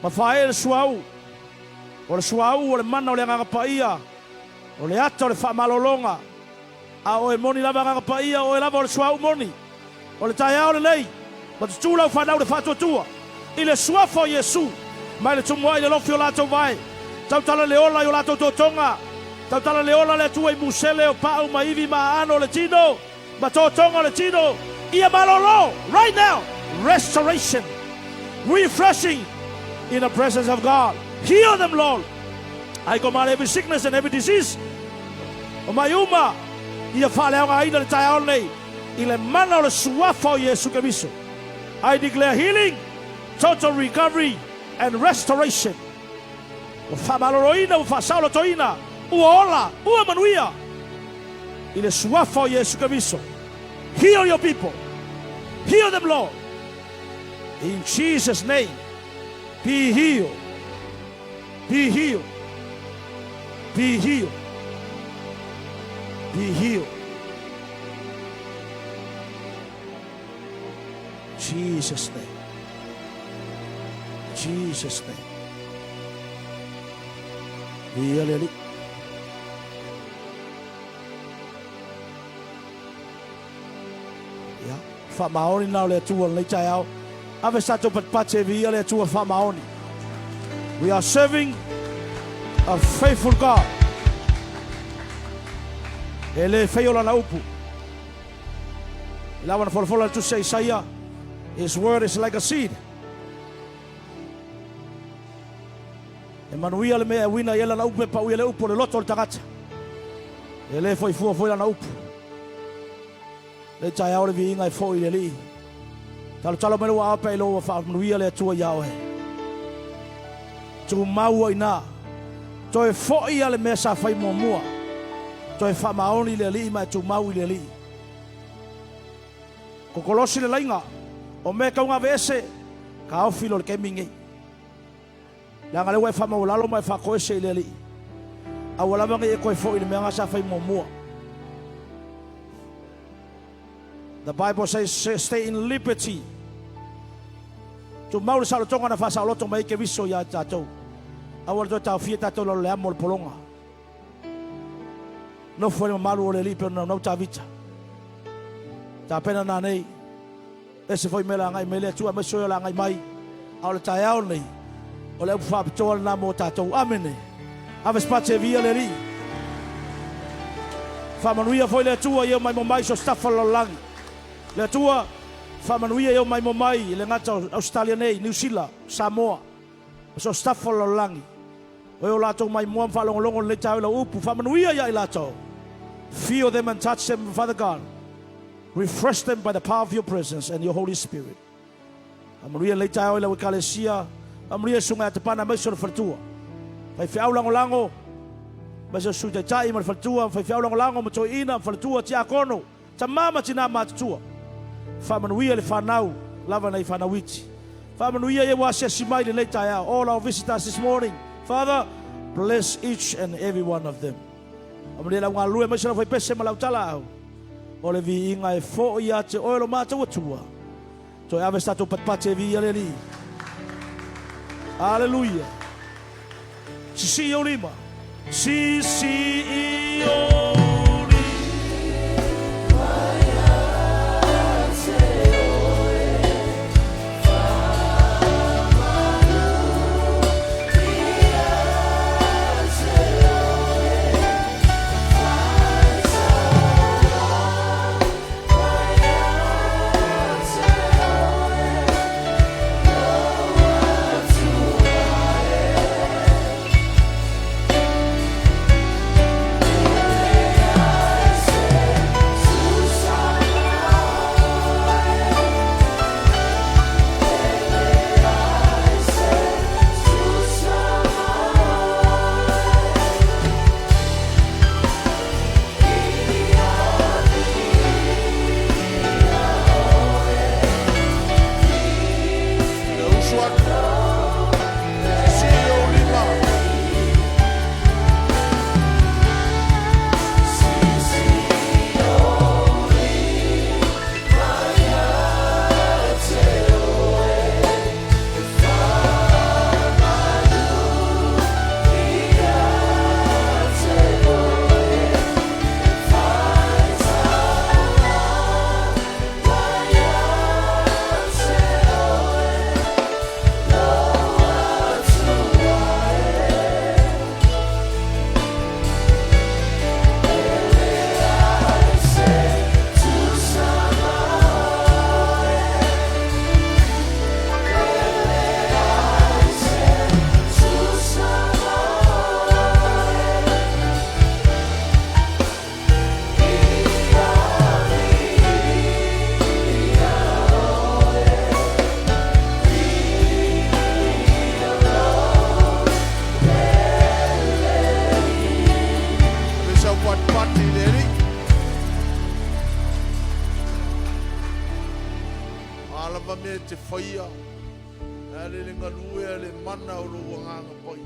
Speaker 8: Ma fae suau. Ole suau ole mana ole nga paia. Ole ata ole fa malolonga. A o moni lava nga paia o lava ole suau moni. Ole taia ole nei. Ma tu la fa na ole fa tua. Il est soif for Yesu. Mais le tumoa il est l'offre lato vai. Tau tala le ola yo lato totonga. Tautala le ola le tua I musele o pau maivi maano le tino. Matotonga le tino. Ia malolo. Right now. Restoration. Refreshing in the presence of God. Heal them, Lord. I command every sickness and every disease. O mai uma. Ia whaleonga aina le tai aonei. I le mana o le suafa o Yesu Keriso. I declare healing, total recovery, and restoration. O whamaloroina, o whasaulo toina, ua ola, ua manuia. I le suafa o Yesu Keriso. Heal your people. Heal them, Lord. In Jesus' name, be healed. Be healed. Be healed. Be healed. Jesus' name. Jesus' name. Be healed. Yeah. Whamaoni nao le tua le tai au. Ave sato patpate via le tua whamaoni. We are serving a faithful God. Ele feiola na upu. Lawan folfola to say Isaiah. His word is like a seed. Emanuia le mea wina yela na upu pa uia le upu le loto le tagata. Ele foi fua na upu. Le tai au le viinga I foi le li. Talo mele wa apa ilo wa fa manuia le tua yao he. Tu mau ina. Toi foi ale mea sa fai mua. Toi fa maoni le li ma tu mau le li. Ko kolosi le lainga. O me kaunga vese ka au filo le kemingi. Langa le wa fa maulalo mai fa ko se le li. Awala bangi e ko foi le mea sa fai mua. The Bible says stay in liberty. Tu mau le sa lo tonga na fa sa lo tonga mai ke viso ya tatou. Awala to ta fia tatou lo le amo le polonga. No foi malu o le li pero no ta vita. Ta pena na nei. Ese foi mela ngai mele tua me so la ngai mai. Au le tai au nei. O le fa pitola na mo tatou. Amene. Ave spate via le ri. Fa manuia foi le tua io mai mo mai so stafa lo langi. Le tua fa manuia io mai mo mai le ngata Australia nei, New Zealand, Samoa. So stafa lo langi. O la to mai mo fa longo le tai lo upu fa manuia ya ilato. Feel them and touch them, Father God. Refresh them by the power of your presence and your Holy Spirit. Amaria le tai o kalesia. Amaria sunga te pana mai so fatua. Fai fiau lango. Mas so su tai mai fatua, fai fiau lango mo to ina fatua ti akono. Ta mama tina matua. Fa manuia le fanau, lava nei fanawiti. Fa manuia ye wa se simai le tai all our visitors this morning. Father, bless each and every one of them. Amaria la ngalu e mai so fai pese malautala au. O le vi inga e fo ia te oilo mata watua. To ave stato patpate vi ale li. Hallelujah. Si o lima. Si o
Speaker 5: me te whaia. Ale le ngalue le mana o lo wanganga pai.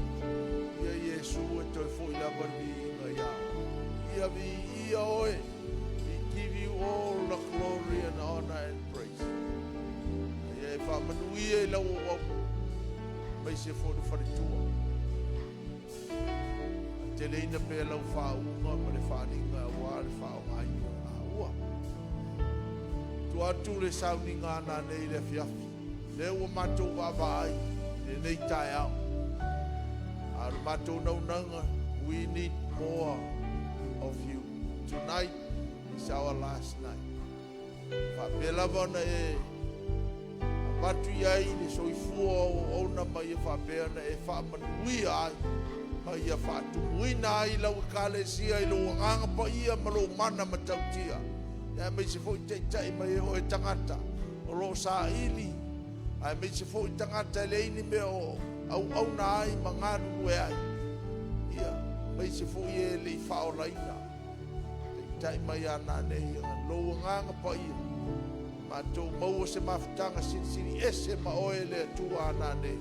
Speaker 5: Ia Yesu e toi fo lava ni nga ia. Ia vi ia oe. We give you all the glory and honor and praise. Ia e wha manui e lau o mai se fo le wharitua. Te leina me lau wha unga ma le whaninga wa le wha o mai a ua. Tu atu le sauninga ana nei le fiafi. Le ua matou wawai, le nei tae au. Ar matou naunanga, we need more of you. Tonight is our last night. Whapelawa na e, watu iai le soifua o ona mai e whapea na e whamanui ai. Mai e whatumuina ai lau e kalesia i lo nganga pa ia ma lo mana matautia. Ia mai se fo i teitai mai e o e tangata, o lo sa ili. Ai me se fo i tangata le ini me o au na ai mangaru e ai. Ia, me se fo i e le i whao laina. Te tai mai ana nei, lo nganga pa ia. Ma tō maua se mawhitanga sinisini ese ma oe le atua ana nei.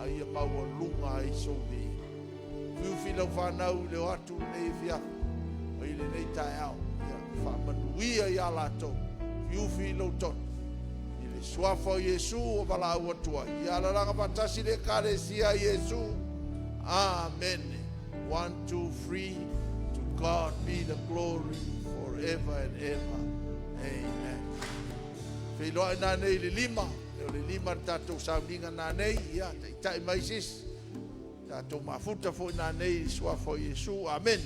Speaker 5: Ai a maua lunga ai so nei. Whiuwhila whanau le atu nei fiafu. Ai le nei tai au. Ia, whamanuia i ala tō. Whiuwhila tō. Suafa Yesu o wala ua tua. Ia la ranga patasi le karesia Yesu. Amen. 1, 2, 3. To God be the glory forever and ever. Amen. Wheloa nā nei le lima. Le lima tātou sauninga nā nei. Ia, tai mai sis. Tātou mafuta fo nā nei suafa Yesu. Amen.